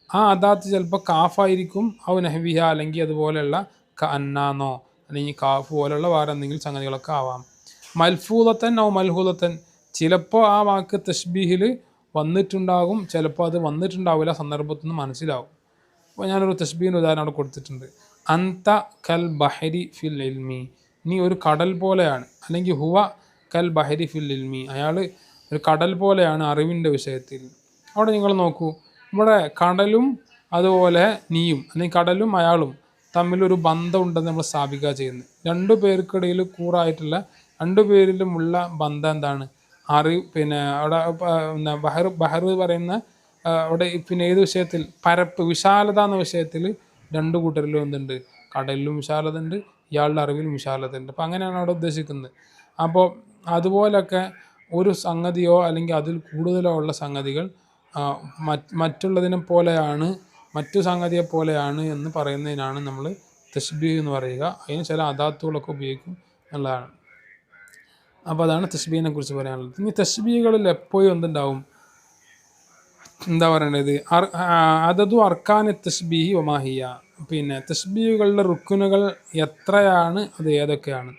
ആ അദാത്ത് ചിലപ്പോൾ കാഫായിരിക്കും. ഔ നഹ്വിഹ അല്ലെങ്കിൽ അതുപോലെയുള്ള അന്നാന്നോ അല്ലെങ്കിൽ കാഫ് പോലെയുള്ള വേറെ എന്തെങ്കിലും സംഗതികളൊക്കെ ആവാം. മൽഫൂദത്തൻ ഔ മൽഹൂദത്തൻ ചിലപ്പോൾ ആ വാക്ക് തശ്ബീഹിൽ വന്നിട്ടുണ്ടാകും, ചിലപ്പോൾ അത് വന്നിട്ടുണ്ടാവില്ല, സന്ദർഭത്തിൽ നിന്ന് മനസ്സിലാവും. അപ്പോൾ ഞാനൊരു തശ്ബീഹിൻ്റെ ഉദാഹരണം അവിടെ കൊടുത്തിട്ടുണ്ട്. അന്ത കൽ ബഹരി ഫിൽ ഇൽമി, നീ ഒരു കടൽ പോലെയാണ്. അല്ലെങ്കിൽ ഹുവ കൽ ബഹരി ഫിൽ ഇൽമി, അയാൾ ഒരു കടൽ പോലെയാണ് അറിവിൻ്റെ വിഷയത്തിൽ. അവിടെ നിങ്ങൾ നോക്കൂ, ഇവിടെ കടലും അതുപോലെ നീയും അല്ലെങ്കിൽ കടലും അയാളും തമ്മിലൊരു ബന്ധമുണ്ടെന്ന് നമ്മൾ സ്ഥാപിക്കുക ചെയ്യുന്നത്. രണ്ടു പേർക്കിടയിൽ കൂറായിട്ടുള്ള രണ്ടു പേരിലുമുള്ള ബന്ധം എന്താണ്? അവിടെ ബഹർ പറയുന്ന അവിടെ ഏത് വിഷയത്തിൽ? പരപ്പ്, വിശാലത എന്ന വിഷയത്തിൽ രണ്ടു കൂട്ടരിലും എന്തുണ്ട്? കടലിലും വിശാലത ഉണ്ട്, ഇയാളുടെ അറിവിലും വിശാലത ഉണ്ട്. അപ്പോൾ അങ്ങനെയാണ് അവിടെ ഉദ്ദേശിക്കുന്നത്. അപ്പോൾ അതുപോലൊക്കെ ഒരു സംഗതിയോ അല്ലെങ്കിൽ അതിൽ കൂടുതലോ ഉള്ള സംഗതികൾ മറ്റുള്ളതിനെ പോലെയാണ്, മറ്റു സംഗതിയെ പോലെയാണ് എന്ന് പറയുന്നതിനാണ് നമ്മൾ തശ്ബീഹ് എന്ന് പറയുക. അതിന് ചില അദാത്തുകളൊക്കെ ഉപയോഗിക്കും എന്നുള്ളതാണ്. അപ്പോൾ അതാണ് തശ്ബീഹിനെ കുറിച്ച് പറയാനുള്ളത്. ഇനി തശ്ബീഹുകളിൽ എപ്പോഴും എന്തുണ്ടാവും? എന്താ പറയേണ്ടത്? അതതു അർക്കാന് തശ്ബീഹി വമാഹിയ. തശ്ബീഹുകളുടെ റുക്കുനുകൾ എത്രയാണ്, അത് ഏതൊക്കെയാണ്?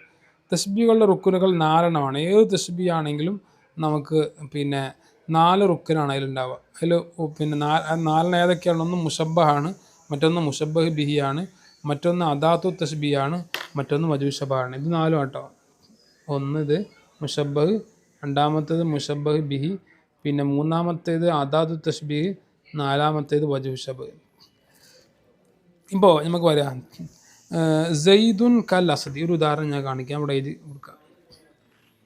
തശ്ബീഹുകളുടെ റുക്കുനുകൾ 4 ഏത് തശ്ബീഹ് ആണെങ്കിലും നമുക്ക് 4 റുക്കിനാണ് അതിലുണ്ടാവുക. അതിൽ 4 ഏതൊക്കെയാണ്? ഒന്ന് മുഷബ്ബഹാണ്, മറ്റൊന്ന് മുഷബ്ബഹ് ബിഹിയാണ്, മറ്റൊന്ന് അദാത്തു തശ്ബീഹാണ്, മറ്റൊന്ന് വജൂഷബാണ്. ഇത് 4 കേട്ടോ. ഒന്ന് ഇത് മുഷബ്ബഹ്, രണ്ടാമത്തേത് മുഷബ്ബഹ് ബിഹി, മൂന്നാമത്തേത് അദാത്തു തശ്ബീഹ്, 4-മത്തേത് വജൂഷബ്. ഇപ്പോൾ നമുക്ക് പറയാം സെയ്ദുൻ കൽ അസദി. ഒരു ഉദാഹരണം ഞാൻ കാണിക്കാം, അവിടെ എഴുതി കൊടുക്കാം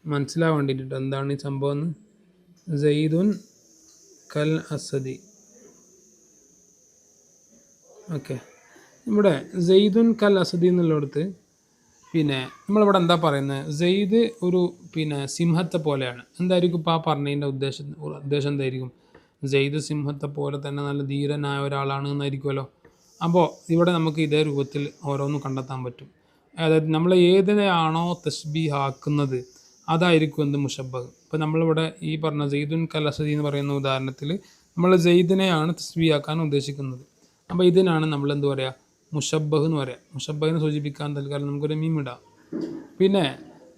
മനസ്സിലാവാൻ വേണ്ടിയിട്ട് എന്താണ് ഈ സംഭവം എന്ന്. സെയ്ദുൻ കൽ അസദി. ഓക്കെ, ഇവിടെ സെയ്ദുൻ കൽ അസദി എന്നുള്ളിടത്ത് പിന്നെ നമ്മളിവിടെ എന്താ പറയുന്നത്, സെയ്ദ് ഒരു സിംഹത്തെ പോലെയാണ്. എന്തായിരിക്കും ഇപ്പോൾ ആ പറഞ്ഞതിൻ്റെ ഉദ്ദേശം എന്തായിരിക്കും? സെയ്ദ് സിംഹത്തെ പോലെ തന്നെ നല്ല ധീരനായ ഒരാളാണ് എന്നായിരിക്കുമല്ലോ. അപ്പോൾ ഇവിടെ നമുക്ക് ഇതേ രൂപത്തിൽ ഓരോന്നും കണ്ടെത്താൻ പറ്റും. അതായത് നമ്മൾ ഏതിനെയാണോ തസ്ബീഹ് ആക്കുന്നത് അതായിരിക്കും എന്ത് മുഷബ്ബഹ്. ഇപ്പോൾ നമ്മളിവിടെ ഈ പറഞ്ഞ സെയ്ദുൻ കൽ അസദി എന്ന് പറയുന്ന ഉദാഹരണത്തിൽ നമ്മൾ സെയ്ദിനെയാണ് തസ്ബീഹ് ആക്കാൻ ഉദ്ദേശിക്കുന്നത്. അപ്പോൾ ഇതിനാണ് നമ്മൾ എന്ത് പറയുക, മുഷബ്ബഹ് എന്ന് പറയാം. മുഷബ്ബഹിനെ സൂചിപ്പിക്കാൻ തൽക്കാലം നമുക്കൊരു മീം ഇടാം. പിന്നെ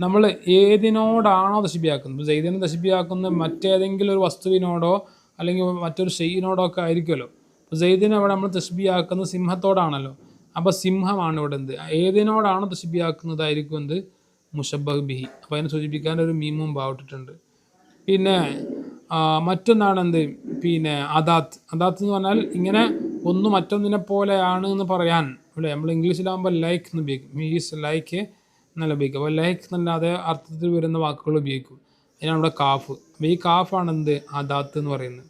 നമ്മൾ ഏതിനോടാണോ തസ്ബീഹാക്കുന്നത്, സെയ്ദിനെ തസ്ബീഹാക്കുന്നത് മറ്റേതെങ്കിലും ഒരു വസ്തുവിനോടോ അല്ലെങ്കിൽ മറ്റൊരു ഷെയ്യിനോടോ ഒക്കെ ആയിരിക്കുമല്ലോ. അപ്പോൾ സെയ്ദിനെ അവിടെ നമ്മൾ തസ്ബീഹാക്കുന്നത് സിംഹത്തോടാണല്ലോ. അപ്പോൾ സിംഹമാണ് ഇവിടെ എന്ത്, ഏതിനോടാണോ തസ്ബീഹാക്കുന്നതായിരിക്കും എന്ത്, മുഷബ്ബഹ് ബിഹി. അപ്പോൾ അതിനെ സൂചിപ്പിക്കാൻ ഒരു മീമും ബാവിട്ടിട്ടുണ്ട്. പിന്നെ മറ്റൊന്നാണ് എന്ത്, അദാത്ത്. അദാത്ത് എന്ന് പറഞ്ഞാൽ ഇങ്ങനെ ഒന്ന് മറ്റൊന്നിനെ പോലെയാണ് എന്ന് പറയാൻ അല്ലേ. നമ്മൾ ഇംഗ്ലീഷിലാകുമ്പോൾ ലൈക്ക് എന്ന് ഉപയോഗിക്കും, മീസ് ലൈക്ക് എന്നല്ല ഉപയോഗിക്കും. അപ്പോൾ ലൈക്ക് എന്നല്ലാതെ അർത്ഥത്തിൽ വരുന്ന വാക്കുകൾ ഉപയോഗിക്കും. അതിനാണ് ഇവിടെ കാഫ്. അപ്പോൾ ഈ കാഫാണ് എന്ത്, അദാത്ത് എന്ന് പറയുന്നത്.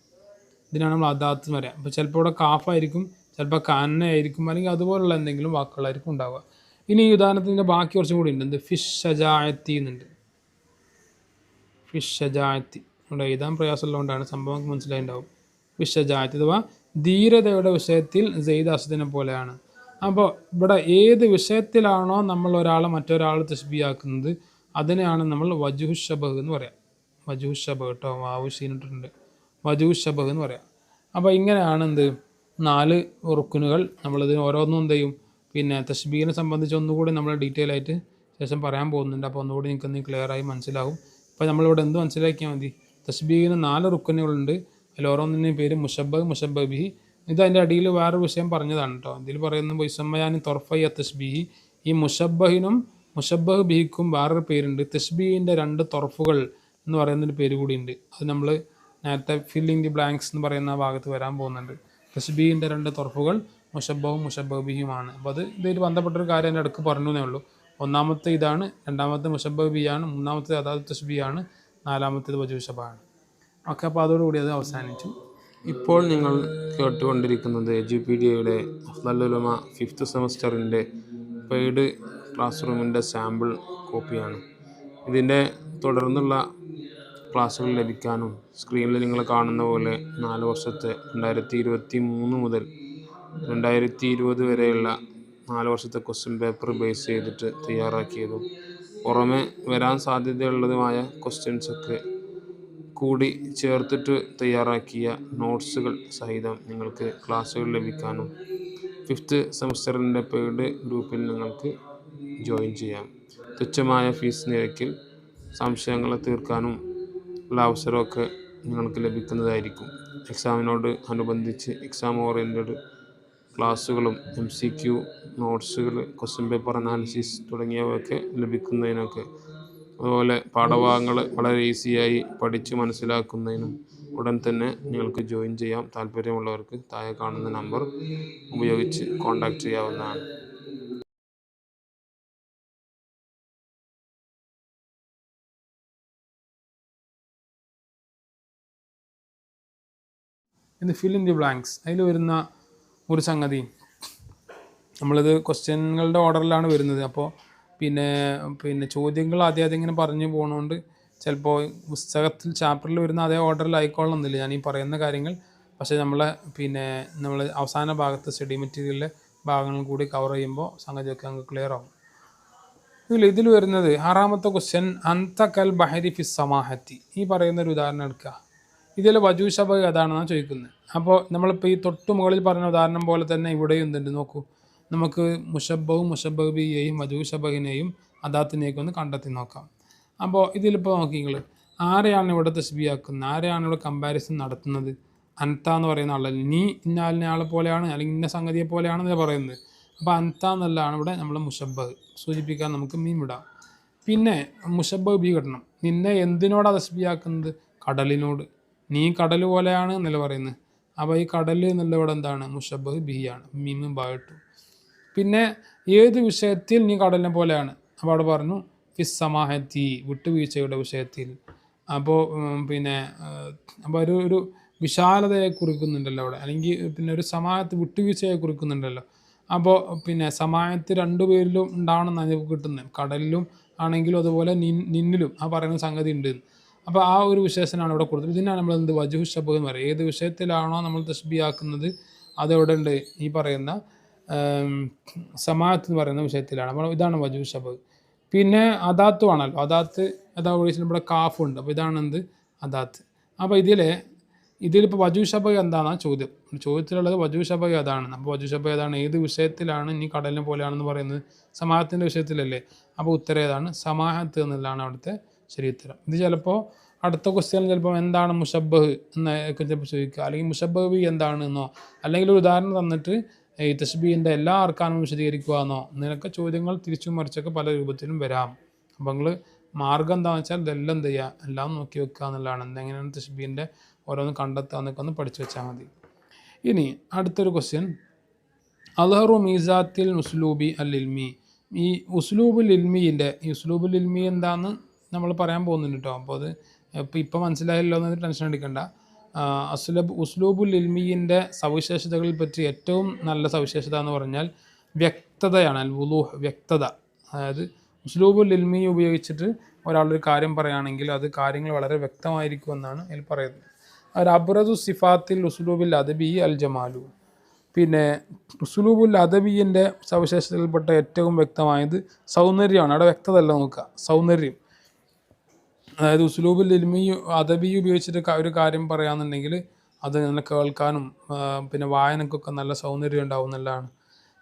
ഇതിനാണ് നമ്മൾ അദാത്ത് എന്ന് പറയാം. അപ്പോൾ ചിലപ്പോൾ ഇവിടെ കാഫായിരിക്കും, ചിലപ്പോൾ കാനയായിരിക്കും, അല്ലെങ്കിൽ അതുപോലുള്ള എന്തെങ്കിലും വാക്കുകളായിരിക്കും ഉണ്ടാവുക. ഇനി ഈ ഉദാഹരണത്തിൻ്റെ ബാക്കി കുറച്ചും കൂടി ഉണ്ട്. എന്ത്, ഫിഷ് ഷജായത്തി എന്നുണ്ട്. ഫിഷ് ഷജായത്തി ഇവിടെ എഴുതാൻ പ്രയാസമുള്ളതുകൊണ്ടാണ്, സംഭവം മനസ്സിലായിട്ടുണ്ടാവും. ഫിഷ് ഷജായത്തി അഥവാ ധീരതയുടെ വിഷയത്തിൽ സെയ്ദ് അസദിനെ പോലെയാണ്. അപ്പോൾ ഇവിടെ ഏത് വിഷയത്തിലാണോ നമ്മൾ ഒരാളെ മറ്റൊരാൾ തസ്ബീഹാക്കുന്നത് അതിനെയാണ് നമ്മൾ വജുഹു ഷബഹ് എന്ന് പറയാം. വജുഹു ഷബഹ് കേട്ടോ, ആവശ്യമിട്ടുണ്ട്. വജുഹു ഷബഹ് എന്ന് പറയാം. അപ്പോൾ ഇങ്ങനെയാണ് എന്ത്, 4 റുക്കുനുകൾ. നമ്മളിതിന് ഓരോന്നും എന്ത് ചെയ്യും, തസ്ബീഹിനെ സംബന്ധിച്ച് ഒന്നുകൂടി നമ്മൾ ഡീറ്റെയിൽ ആയിട്ട് ശേഷം പറയാൻ പോകുന്നുണ്ട്. അപ്പോൾ ഒന്നുകൂടി നിങ്ങൾക്ക് ക്ലിയറായി മനസ്സിലാവും. അപ്പോൾ നമ്മളിവിടെ എന്ത് മനസ്സിലാക്കിയാൽ മതി, തസ്ബീഹിന് 4 റുക്കുനുകളുണ്ട്. അതിൽ ഓരോന്നിൻ്റെയും പേര് മുഷബ്ബഹ്, മുഷബ്ബഹ് ബിഹി. ഇത് അതിൻ്റെ അടിയിൽ വേറൊരു വിഷയം പറഞ്ഞതാണ് കേട്ടോ. ഇതിൽ പറയുന്നത് ഇസമ്മയാനി തൊർഫൈ തസ്ബീഹി. ഈ മുഷബ്ബഹിനും മുഷബ്ബഹ് ബിഹിക്കും വേറൊരു പേരുണ്ട്, തസ്ബീഹിൻ്റെ 2 തൊർഫുകൾ എന്ന് പറയുന്നൊരു പേര് കൂടിയുണ്ട്. അത് നമ്മൾ നേരത്തെ ഫില്ലിംഗ് ദി ബ്ലാങ്ക്സ് എന്ന് പറയുന്ന ഭാഗത്ത് വരാൻ പോകുന്നുണ്ട്. തസ്ബീഹിൻ്റെ 2 തൊർഫുകൾ മുഷബ്ബഹും മുഷബ്ബഹ് ബിഹിയുമാണ്. അപ്പോൾ അത് ഇതായിട്ട് ബന്ധപ്പെട്ടൊരു കാര്യം എൻ്റെ അടുക്ക് പറഞ്ഞു എന്നേ ഉള്ളൂ. ഒന്നാമത്തെ ഇതാണ്, രണ്ടാമത്തെ മുഷബ്ബഹ് ബിഹിയാണ്, മൂന്നാമത്തെ അദാത്ത് തസ്ബീഹാണ്, നാലാമത്തേത് വജുഹു ഷബഹാണ്. ഓക്കെ, അപ്പോൾ അതോടുകൂടി അത് അവസാനിച്ചു. ഇപ്പോൾ നിങ്ങൾ കേട്ടുകൊണ്ടിരിക്കുന്നത് എജുപീഡിയയുടെ അഫ്ളലുൽ ഉലമ 5th സെമസ്റ്ററിൻ്റെ പെയ്ഡ് ക്ലാസ് റൂമിൻ്റെ സാമ്പിൾ കോപ്പിയാണ്. ഇതിൻ്റെ തുടർന്നുള്ള ക്ലാസ്സുകൾ ലഭിക്കാനും സ്ക്രീനിൽ നിങ്ങൾ കാണുന്ന പോലെ 4 വർഷത്തെ 2023 മുതൽ 2020 വരെയുള്ള 4 വർഷത്തെ ക്വസ്റ്റ്യൻ പേപ്പർ ബേസ് ചെയ്തിട്ട് തയ്യാറാക്കിയതും പുറമെ വരാൻ സാധ്യതയുള്ളതുമായ ക്വസ്റ്റ്യൻസൊക്കെ കൂടി ചേർത്തിട്ട് തയ്യാറാക്കിയ നോട്ട്സുകൾ സഹിതം നിങ്ങൾക്ക് ക്ലാസ്സുകൾ ലഭിക്കാനും 5th സെമസ്റ്ററിൻ്റെ പെയ്ഡ് ഗ്രൂപ്പിൽ നിങ്ങൾക്ക് ജോയിൻ ചെയ്യാം. തുച്ഛമായ ഫീസ് നിരക്കിൽ സംശയങ്ങൾ തീർക്കാനും ഉള്ള അവസരമൊക്കെ നിങ്ങൾക്ക് ലഭിക്കുന്നതായിരിക്കും. എക്സാമിനോട് അനുബന്ധിച്ച് എക്സാം ഓറിയൻറ്റഡ് ക്ലാസ്സുകളും MCQ നോട്ട്സുകൾ, ക്വസ്റ്റ്യൻ പേപ്പർ അനാലിസിസ് തുടങ്ങിയവയൊക്കെ ലഭിക്കുന്നതിനൊക്കെ, അതുപോലെ പാഠഭാഗങ്ങൾ വളരെ ഈസിയായി പഠിച്ച് മനസ്സിലാക്കുന്നതിനും ഉടൻ തന്നെ നിങ്ങൾക്ക് ജോയിൻ ചെയ്യാം. താല്പര്യമുള്ളവർക്ക് താഴെ കാണുന്ന നമ്പർ ഉപയോഗിച്ച് കോൺടാക്റ്റ് ചെയ്യാവുന്നതാണ്. ഇത് ഫിൽ ഇൻ ദി ബ്ലാങ്ക്സ്. അതിൽ വരുന്ന ഒരു സംഗതി, നമ്മളിത് ക്വസ്റ്റ്യനുകളുടെ ഓർഡറിലാണ് വരുന്നത്. അപ്പോൾ ചോദ്യങ്ങൾ ആദ്യം ഇങ്ങനെ പറഞ്ഞു പോകുന്നതുകൊണ്ട് ചിലപ്പോൾ പുസ്തകത്തിൽ ചാപ്റ്ററിൽ വരുന്ന അതേ ഓർഡറിൽ ആയിക്കോളണമെന്നില്ല ഞാൻ ഈ പറയുന്ന കാര്യങ്ങൾ. പക്ഷേ നമ്മൾ അവസാന ഭാഗത്ത് സ്റ്റഡി മെറ്റീരിയലിലെ ഭാഗങ്ങൾ കൂടി കവർ ചെയ്യുമ്പോൾ സംഗതിയൊക്കെ നമുക്ക് ക്ലിയർ ആവും. ഇതിൽ വരുന്നത് 6ാമത്തെ ക്വസ്റ്റ്യൻ, അന്ത കൽ ബഹരി ഫി സമാഹത്തി. ഈ പറയുന്നൊരു ഉദാഹരണം എടുക്കുക. ഇതിൽ വജുഹു ഷബഹ് ഏതാണെന്നാണ് ചോദിക്കുന്നത്. അപ്പോൾ നമ്മളിപ്പോൾ ഈ തൊട്ട് മുകളിൽ പറഞ്ഞ ഉദാഹരണം പോലെ തന്നെ ഇവിടെയും എന്തുണ്ട് നോക്കൂ. നമുക്ക് മുഷബ്ബഹും മുഷബ്ബഹ് ബിഹിയെയും വജുഹു ഷബഹിനെയും അദാത്തിനെയൊക്കെ ഒന്ന് കണ്ടെത്തി നോക്കാം. അപ്പോൾ ഇതിലിപ്പോൾ നോക്കി നിങ്ങൾ ആരെയാണ് ഇവിടെ തസ്ബീഹാക്കുന്നത്, ആരെയാണ് ഇവിടെ കമ്പാരിസൺ നടത്തുന്നത്? അൻത എന്ന് പറയുന്ന ആളല്ല, നീ ഇന്ന ആളെ പോലെയാണ് അല്ലെങ്കിൽ ഇന്ന സംഗതിയെ പോലെയാണെന്നല്ല പറയുന്നത്. അപ്പോൾ അൻത എന്നുള്ളതാണ് ഇവിടെ നമ്മൾ മുഷബ്ബഹ് സൂചിപ്പിക്കാൻ നമുക്ക് മീൻ വിടാം. പിന്നെ മുഷബ്ബഹ് ബി കിട്ടണം. നിന്നെ എന്തിനോടാണ് തസ്ബീഹാക്കുന്നത്? കടലിനോട്. നീ കടൽ പോലെയാണ് എന്നല്ല പറയുന്നത്. അപ്പോൾ ഈ കടൽ എന്നുള്ള ഇവിടെ എന്താണ്? മുഷബ്ബഹ് ബിഹിയാണ്, മീമും ബായിട്ടു. പിന്നെ ഏത് വിഷയത്തിൽ നീ കടലിനെ പോലെയാണ്. അപ്പോൾ അവിടെ പറഞ്ഞു ഫിസ് സമാഹത്തി, വിട്ടുവീഴ്ചയുടെ വിഷയത്തിൽ. അപ്പോൾ പിന്നെ അപ്പോൾ ഒരു വിശാലതയെ കുറിക്കുന്നുണ്ടല്ലോ അവിടെ, അല്ലെങ്കിൽ പിന്നെ ഒരു സമാഹത്ത് വിട്ടുവീഴ്ചയെ കുറിക്കുന്നുണ്ടല്ലോ. അപ്പോൾ പിന്നെ സമാഹത്ത് രണ്ടുപേരിലും ഉണ്ടാവണമെന്നാണ് നമുക്ക് കിട്ടുന്നത്. കടലിലും ആണെങ്കിലും അതുപോലെ നിന്നിലും ആ പറയുന്ന സംഗതി ഉണ്ട്. അപ്പോൾ ആ ഒരു വിശേഷനാണ് ഇവിടെ കൊടുത്തത്. ഇതിനാണ് നമ്മൾ എന്ത് വജുഹു ശബഹ് എന്ന് പറയുക. ഏത് വിഷയത്തിലാണോ നമ്മൾ തശ്ബീഹ് ആക്കുന്നത് അതെവിടെ ഉണ്ട്, ഈ പറയുന്ന സമാഅത്ത് എന്ന് പറയുന്ന വിഷയത്തിലാണ്. അപ്പോൾ ഇതാണ് വജുഹു ശബഹ്. പിന്നെ അദാത്ത് ആണല്ലോ, അദാത്ത് അതാ ഒഴിച്ചിട്ട് ഇവിടെ കാഫുണ്ട്. അപ്പോൾ ഇതാണ് എന്ത്, അദാത്ത്. അപ്പോൾ ഇതിലിപ്പോൾ വജുഹു ശബഹ് എന്താണെന്നാണ് ചോദ്യം. ചോദ്യത്തിലുള്ളത് വജുഹു ശബഹ് അതാണ്. അപ്പോൾ വജുഹു ശബഹ് ഏതാണ്, ഏത് വിഷയത്തിലാണ് ഇനി കടലിനെ പോലെയാണെന്ന് പറയുന്നത്? സമാഹത്തിൻ്റെ വിഷയത്തിലല്ലേ. അപ്പോൾ ഉത്തരം ഏതാണ്, സമാഹത്ത് എന്നുള്ളതാണ് അവിടുത്തെ ശരി ഉത്തരം. ഇത് ചിലപ്പോൾ അടുത്ത ക്വസ്റ്റ്യൻ ചിലപ്പോൾ എന്താണ് മുഷബ്ബഹ് എന്നൊക്കെ ചിലപ്പോൾ ചോദിക്കുക, അല്ലെങ്കിൽ മുഷബ്ബഹ് ബി എന്താണ് എന്നോ, അല്ലെങ്കിൽ ഒരു ഉദാഹരണം തന്നിട്ട് ഈ തശ്ബീഹിൻ്റെ എല്ലാ അർക്കാനും വിശദീകരിക്കുക എന്നോ, നിനക്ക് ചോദ്യങ്ങൾ തിരിച്ചും മറിച്ചൊക്കെ പല രൂപത്തിലും വരാം. അപ്പോൾ നിങ്ങൾ മാർഗ്ഗം എന്താണെന്ന് വെച്ചാൽ ഇതെല്ലാം എന്ത് ചെയ്യുക, എല്ലാം നോക്കി വെക്കുക എന്നുള്ളതാണ്. എന്തെങ്ങനെയാണ് തശ്ബീഹിൻ്റെ ഓരോന്ന് കണ്ടെത്തുക എന്നൊക്കെ ഒന്ന് പഠിച്ചു വെച്ചാൽ മതി. ഇനി അടുത്തൊരു ക്വസ്റ്റ്യൻ, അൽഹറു മീസാത്തിൽ ഉസ്ലൂബി അൽ ഇൽമി. ഈ ഉസ്ലൂബുൽ ഇൽമിൻ്റെ, ഈ ഉസ്ലൂബുൽ ഇൽമി എന്താണെന്ന് നമ്മൾ പറയാൻ പോകുന്നുണ്ട് കേട്ടോ. അപ്പോൾ അത് ഇപ്പം മനസ്സിലായല്ലോ എന്ന് ടെൻഷൻ അടിക്കണ്ട. ഉസ്ലൂബുൽ ഇൽമിൻ്റെ സവിശേഷതകളിൽ പറ്റി ഏറ്റവും നല്ല സവിശേഷത എന്ന് പറഞ്ഞാൽ വ്യക്തതയാണ്. അൽ വുളൂഹ്, വ്യക്തത. അതായത് ഉസ്ലൂബുൽ ഇൽമി ഉപയോഗിച്ചിട്ട് ഒരാളൊരു കാര്യം പറയുകയാണെങ്കിൽ അത് കാര്യങ്ങൾ വളരെ വ്യക്തമായിരിക്കും എന്നാണ് അതിൽ പറയുന്നത്. അബ്റസു സിഫാത്തിൽ ഉസ്ലൂബുൽ അദബി അൽ ജമാലു. പിന്നെ ഉസ്ലൂബുൽ അദബിൻ്റെ സവിശേഷതകളിൽപ്പെട്ട ഏറ്റവും വ്യക്തമായത് സൗന്ദര്യമാണ്. അവിടെ വ്യക്തത അല്ല നോക്കുക, സൗന്ദര്യം. അതായത് ഉസ്ലൂബുൽ ഇൽമി അദബി ഉപയോഗിച്ചിട്ട് ഒരു കാര്യം പറയാന്നുണ്ടെങ്കിൽ അത് നല്ല കേൾക്കാനും പിന്നെ വായനക്കൊക്കെ നല്ല സൗന്ദര്യം ഉണ്ടാവും എന്നുള്ളതാണ്.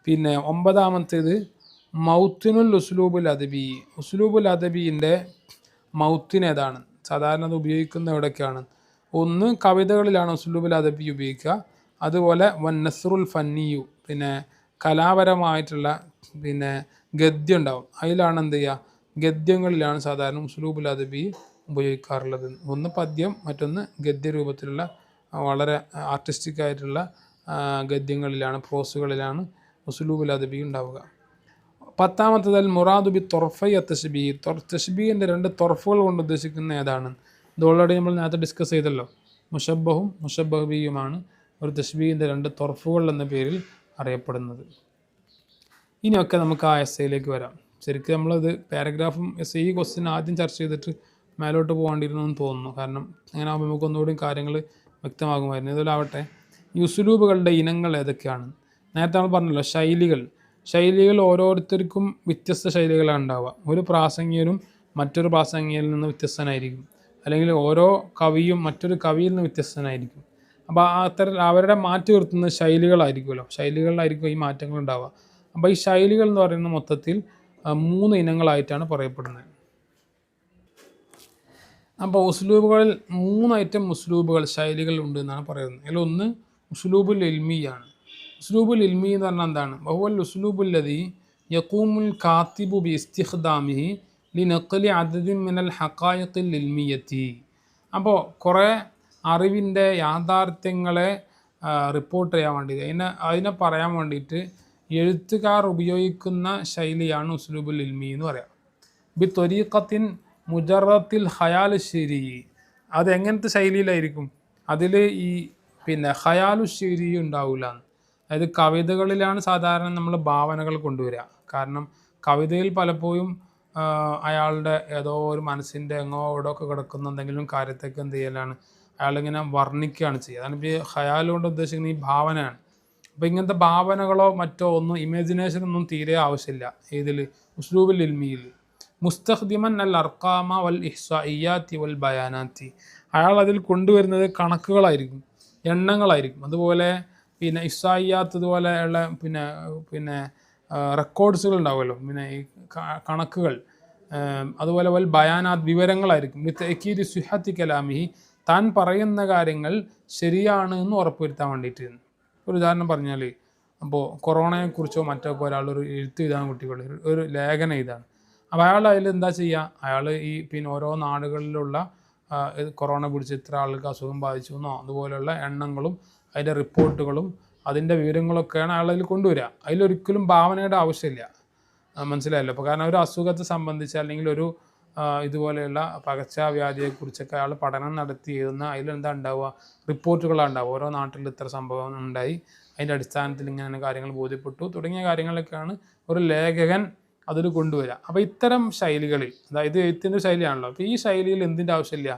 പിന്നെ 9ാമത്തേത് മൗത്തിനുൽ ഉസ്ലൂബുൽ അദബി. ഉസ്ലൂബുൽ അദബിൻ്റെ മൗത്തിന് ഏതാണ്, സാധാരണ അത് ഉപയോഗിക്കുന്ന എവിടെയൊക്കെയാണ്? ഒന്ന് കവിതകളിലാണ് ഉസ്ലൂബുൽ അദബി ഉപയോഗിക്കുക. അതുപോലെ വന്നസ്റുൽ ഫന്നിയു, പിന്നെ കലാപരമായിട്ടുള്ള പിന്നെ ഗദ്യം ഉണ്ടാവും, അതിലാണ് എന്ത് ചെയ്യുക, ഗദ്യങ്ങളിലാണ് സാധാരണ ഉസ്ലൂബുൽ അദബി ഉപയോഗിക്കാറുള്ളത്. ഒന്ന് പദ്യം, മറ്റൊന്ന് ഗദ്യരൂപത്തിലുള്ള വളരെ ആർട്ടിസ്റ്റിക് ആയിട്ടുള്ള ഗദ്യങ്ങളിലാണ്, പ്രോസുകളിലാണ് ഉസ്ലൂബുൽ അദബി ഉണ്ടാവുക. 10ാമത്തേത് മുറാദു ബി തൊർഫൈ തശ്ബീഹ്. തശ്ബീഹിൻ്റെ 2 തൊർഫുകൾ കൊണ്ട് ഉദ്ദേശിക്കുന്ന ഏതാണ്? ഇത് ഓൾറെഡി നമ്മൾ നേരത്തെ ഡിസ്കസ് ചെയ്തല്ലോ. മുഷബ്ബഹും മുഷബ്ബഹ് ബിയുമാണ് ഒരു തശ്ബീഹിൻ്റെ 2 തൊർഫുകൾ എന്ന പേരിൽ അറിയപ്പെടുന്നത്. ഇനിയൊക്കെ നമുക്ക് ആ എസ്സയിലേക്ക് വരാം. ശരിക്കും നമ്മളത് പാരഗ്രാഫും എസ് ഈ ക്വസ്റ്റ്യൻ ആദ്യം ചർച്ച ചെയ്തിട്ട് മേലോട്ട് പോകേണ്ടിയിരുന്നു എന്ന് തോന്നുന്നു. കാരണം അങ്ങനെ ആകുമ്പോൾ നമുക്ക് ഒന്നുകൂടി കാര്യങ്ങൾ വ്യക്തമാകുമായിരുന്നു. ഇതിലാവട്ടെ, ഈ ഉസ്ലൂബുകളുടെ ഇനങ്ങൾ ഏതൊക്കെയാണ്? നേരത്തെ നമ്മൾ പറഞ്ഞല്ലോ, ശൈലികൾ ഓരോരുത്തർക്കും വ്യത്യസ്ത ശൈലികളാണ് ഉണ്ടാവുക. ഒരു പ്രാസംഗികനും മറ്റൊരു പ്രാസംഗികനിൽ നിന്ന് വ്യത്യസ്തനായിരിക്കും, അല്ലെങ്കിൽ ഓരോ കവിയും മറ്റൊരു കവിയിൽ നിന്ന് വ്യത്യസ്തനായിരിക്കും. അപ്പോൾ അവരുടെ മാറ്റി നിർത്തുന്ന ശൈലികളായിരിക്കുമല്ലോ, ശൈലികളിലായിരിക്കും ഈ മാറ്റങ്ങൾ ഉണ്ടാവുക. അപ്പോൾ ഈ ശൈലികൾ എന്ന് പറയുന്ന മൊത്തത്തിൽ 3 ഇനങ്ങളായിട്ടാണ് പറയപ്പെടുന്നത്. അപ്പോൾ ഉസ്ലൂബുകളിൽ 3 ഐറ്റം ഉസ്ലൂബുകൾ, ശൈലികൾ ഉണ്ട് എന്നാണ് പറയുന്നത്. അതിലൊന്ന് ഉസ്ലൂബുൽ ഇൽമിയാണ്. ഉസ്ലൂബുൽ ഇൽമി എന്ന് പറഞ്ഞാൽ എന്താണ്? വഹുവൽ ഉസ്ലൂബുൽ ലദീ യഖൂമുൽ കാത്തിബു ബി ഇസ്തിഖ്ദാമിഹി ലിനഖ്ലി അദദിൻ മിനൽ ഹഖായിഖിൽ ഇൽമിയത്തി. അപ്പോൾ കുറേ അറിവിൻ്റെ യാഥാർത്ഥ്യങ്ങളെ റിപ്പോർട്ട് ചെയ്യാൻ വേണ്ടി, അതിനെ പറയാൻ വേണ്ടിയിട്ട് എഴുത്തുകാർ ഉപയോഗിക്കുന്ന ശൈലിയാണ് ഉസ്ലൂബുൽ ഇൽമി എന്ന് പറയാം. ബി ത്വരീഖത്തിൻ മുജറത്തിൽ ഖയാലു ശരി. അതെങ്ങനത്തെ ശൈലിയിലായിരിക്കും? അതിൽ ഈ പിന്നെ ഖയാലു ശരി ഉണ്ടാവില്ല. അതായത് കവിതകളിലാണ് സാധാരണ നമ്മൾ ഭാവനകൾ കൊണ്ടുവരിക. കാരണം കവിതയിൽ പലപ്പോഴും അയാളുടെ ഏതോ ഒരു മനസ്സിൻ്റെ എങ്ങോടൊക്കെ കിടക്കുന്ന എന്തെങ്കിലും കാര്യത്തൊക്കെ എന്ത് ചെയ്യലാണ്, അയാളിങ്ങനെ വർണ്ണിക്കുകയാണ് ചെയ്യുക. അതാണ് ഇപ്പോൾ ഖയാൽ കൊണ്ട് ഉദ്ദേശിക്കുന്ന ഈ ഭാവനയാണ്. അപ്പോൾ ഇങ്ങനത്തെ ഭാവനകളോ മറ്റോ ഒന്നും, ഇമാജിനേഷനൊന്നും തീരെ ആവശ്യമില്ല ഇതിൽ ഉസ്ലൂബുൽ ഇൽമിയിൽ. മുസ്തഖ്ദിമൻ അൽ അർഖാമ വൽ ഇഹ്സാഇയാത്തി വൽ ബയാനാത്തി. അയാൾ അതിൽ കൊണ്ടുവരുന്നത് കണക്കുകളായിരിക്കും, എണ്ണങ്ങളായിരിക്കും. അതുപോലെ പിന്നെ ഇഹ്സാഇയാത്ത്, ഇതുപോലെയുള്ള പിന്നെ റെക്കോർഡ്സുകൾ ഉണ്ടാവുമല്ലോ, പിന്നെ ഈ കണക്കുകൾ. അതുപോലെ വൽ ബയാനാത്ത്, വിവരങ്ങളായിരിക്കും. തഅക്കീദി സിഹത്തി കലാമിഹി, താൻ പറയുന്ന കാര്യങ്ങൾ ശരിയാണ് എന്ന് ഉറപ്പുവരുത്താൻ വേണ്ടിയിട്ട്. ഒരു ഉദാഹരണം പറഞ്ഞാൽ, അപ്പോൾ കൊറോണയെക്കുറിച്ചോ മറ്റൊക്കെ ഒരാളൊരു എഴുത്ത് എഴുതാൻ കുട്ടികൾ ഒരു ലേഖനം എഴുതാണ്. അപ്പോൾ അയാൾ അതിൽ എന്താ ചെയ്യുക, അയാൾ ഈ പിന്നെ ഓരോ നാടുകളിലുള്ള കൊറോണ പിടിച്ച് ഇത്ര ആൾക്ക് അസുഖം ബാധിച്ചു എന്നോ അതുപോലെയുള്ള എണ്ണങ്ങളും അതിൻ്റെ റിപ്പോർട്ടുകളും അതിൻ്റെ വിവരങ്ങളൊക്കെയാണ് അയാൾ അതിൽ കൊണ്ടുവരിക. അതിലൊരിക്കലും ഭാവനയുടെ ആവശ്യമില്ല. മനസ്സിലായല്ലോ? അപ്പോൾ കാരണം ഒരു അസുഖത്തെ സംബന്ധിച്ച് അല്ലെങ്കിൽ ഒരു ഇതുപോലെയുള്ള പകർച്ചവ്യാധിയെക്കുറിച്ചൊക്കെ അയാൾ പഠനം നടത്തി എഴുതുന്ന അതിലെന്താ ഉണ്ടാവുക, റിപ്പോർട്ടുകളാണ് ഉണ്ടാവുക. ഓരോ നാട്ടിൽ ഇത്ര സംഭവം ഉണ്ടായി, അതിൻ്റെ അടിസ്ഥാനത്തിൽ ഇങ്ങനെ കാര്യങ്ങൾ ബോധ്യപ്പെട്ടു തുടങ്ങിയ കാര്യങ്ങളൊക്കെയാണ് ഒരു ലേഖകൻ അതിൽ കൊണ്ടുവരിക. അപ്പോൾ ഇത്തരം ശൈലികളിൽ, അതായത് എഴുത്തിൻ്റെ ശൈലിയാണല്ലോ, അപ്പോൾ ഈ ശൈലിയിൽ എന്തിൻ്റെ ആവശ്യമില്ല,